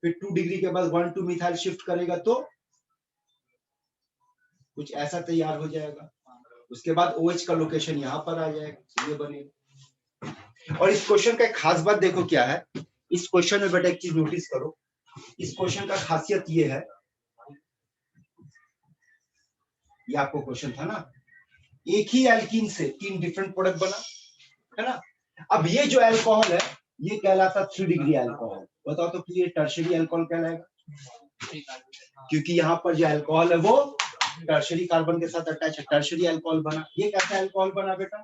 फिर 2 डिग्री के बाद 1,2 मिथाइल शिफ्ट करेगा तो कुछ ऐसा तैयार हो जाएगा। उसके बाद OH का लोकेशन यहाँ पर आ जाएगा, ये बनेगा। और इस क्वेश्चन का एक खास बात देखो क्या है, इस क्वेश्चन में बेटा एक चीज नोटिस करो, इस क्वेश्चन का खासियत ये है, ये आपको क्वेश्चन था ना, एक ही एल्कीन से 3 डिफरेंट प्रोडक्ट बना, है ना। अब ये जो अल्कोहल है ये कहलाता 3 डिग्री अल्कोहल, बताओ तो ये टर्शियरी अल्कोहल कहलाएगा, क्योंकि यहाँ पर जो अल्कोहल है वो टर्शियरी कार्बन के साथ अटैच है, टर्शियरी अल्कोहल बना। ये कैसा अल्कोहल बना बेटा,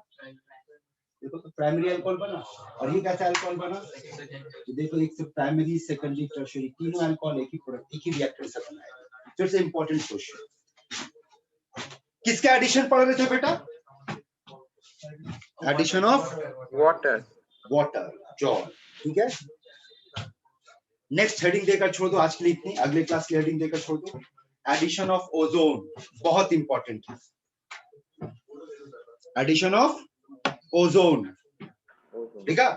देखो तो प्राइमरी अल्कोहल बना। और ये कैसा अल्कोहल बना, तो देखो एक से प्राइमरी, सेकेंडरी, टर्शियरी, तीनों अल्कोहल एक ही प्रोडक्ट, एक ही रिएक्टर से बना है। फिर से इंपॉर्टेंट क्वेश्चन, किसके एडिशन पढ़ रहे थे बेटा, एडिशन ऑफ वाटर, जॉल, ठीक है। नेक्स्ट हेडिंग देकर छोड़ दो, आज के लिए इतनी, अगले क्लास की हेडिंग देकर छोड़ दो। एडिशन ऑफ ओजोन बहुत इंपॉर्टेंट है, एडिशन ऑफ ओजोन, ठीक है।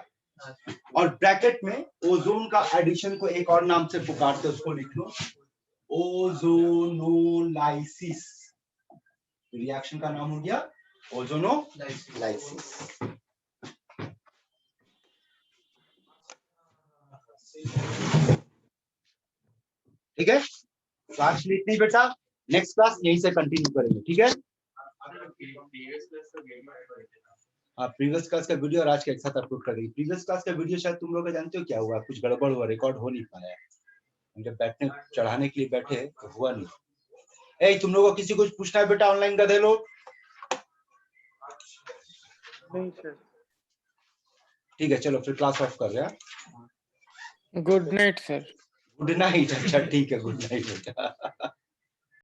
और ब्रैकेट में ओजोन का एडिशन को एक और नाम से पुकारते हैं, उसको लिख लो ओजोनोलाइसिस। रिएक्शन का नाम हो गया ओजोनोलाइसिस। ठीक है, क्लास इतनी बेटा, नेक्स्ट क्लास यहीं से कंटिन्यू करेंगे, ठीक है। हाँ, प्रीवियस क्लास का वीडियो और आज के एक साथ अपलोड कर देंगे। प्रीवियस क्लास का वीडियो शायद तुम लोग जानते हो क्या हुआ, कुछ गड़बड़ हुआ, रिकॉर्ड हो नहीं पाया, जब बैठने चढ़ाने के लिए बैठे तो हुआ नहीं। ए, तुम लोगों को किसी कुछ पूछना है बेटा ऑनलाइन का दे लो। नहीं सर। ठीक है, चलो फिर क्लास ऑफ कर रहे हैं। Good night sir. Good night, अच्छा ठीक है, गुड नाइट बेटा।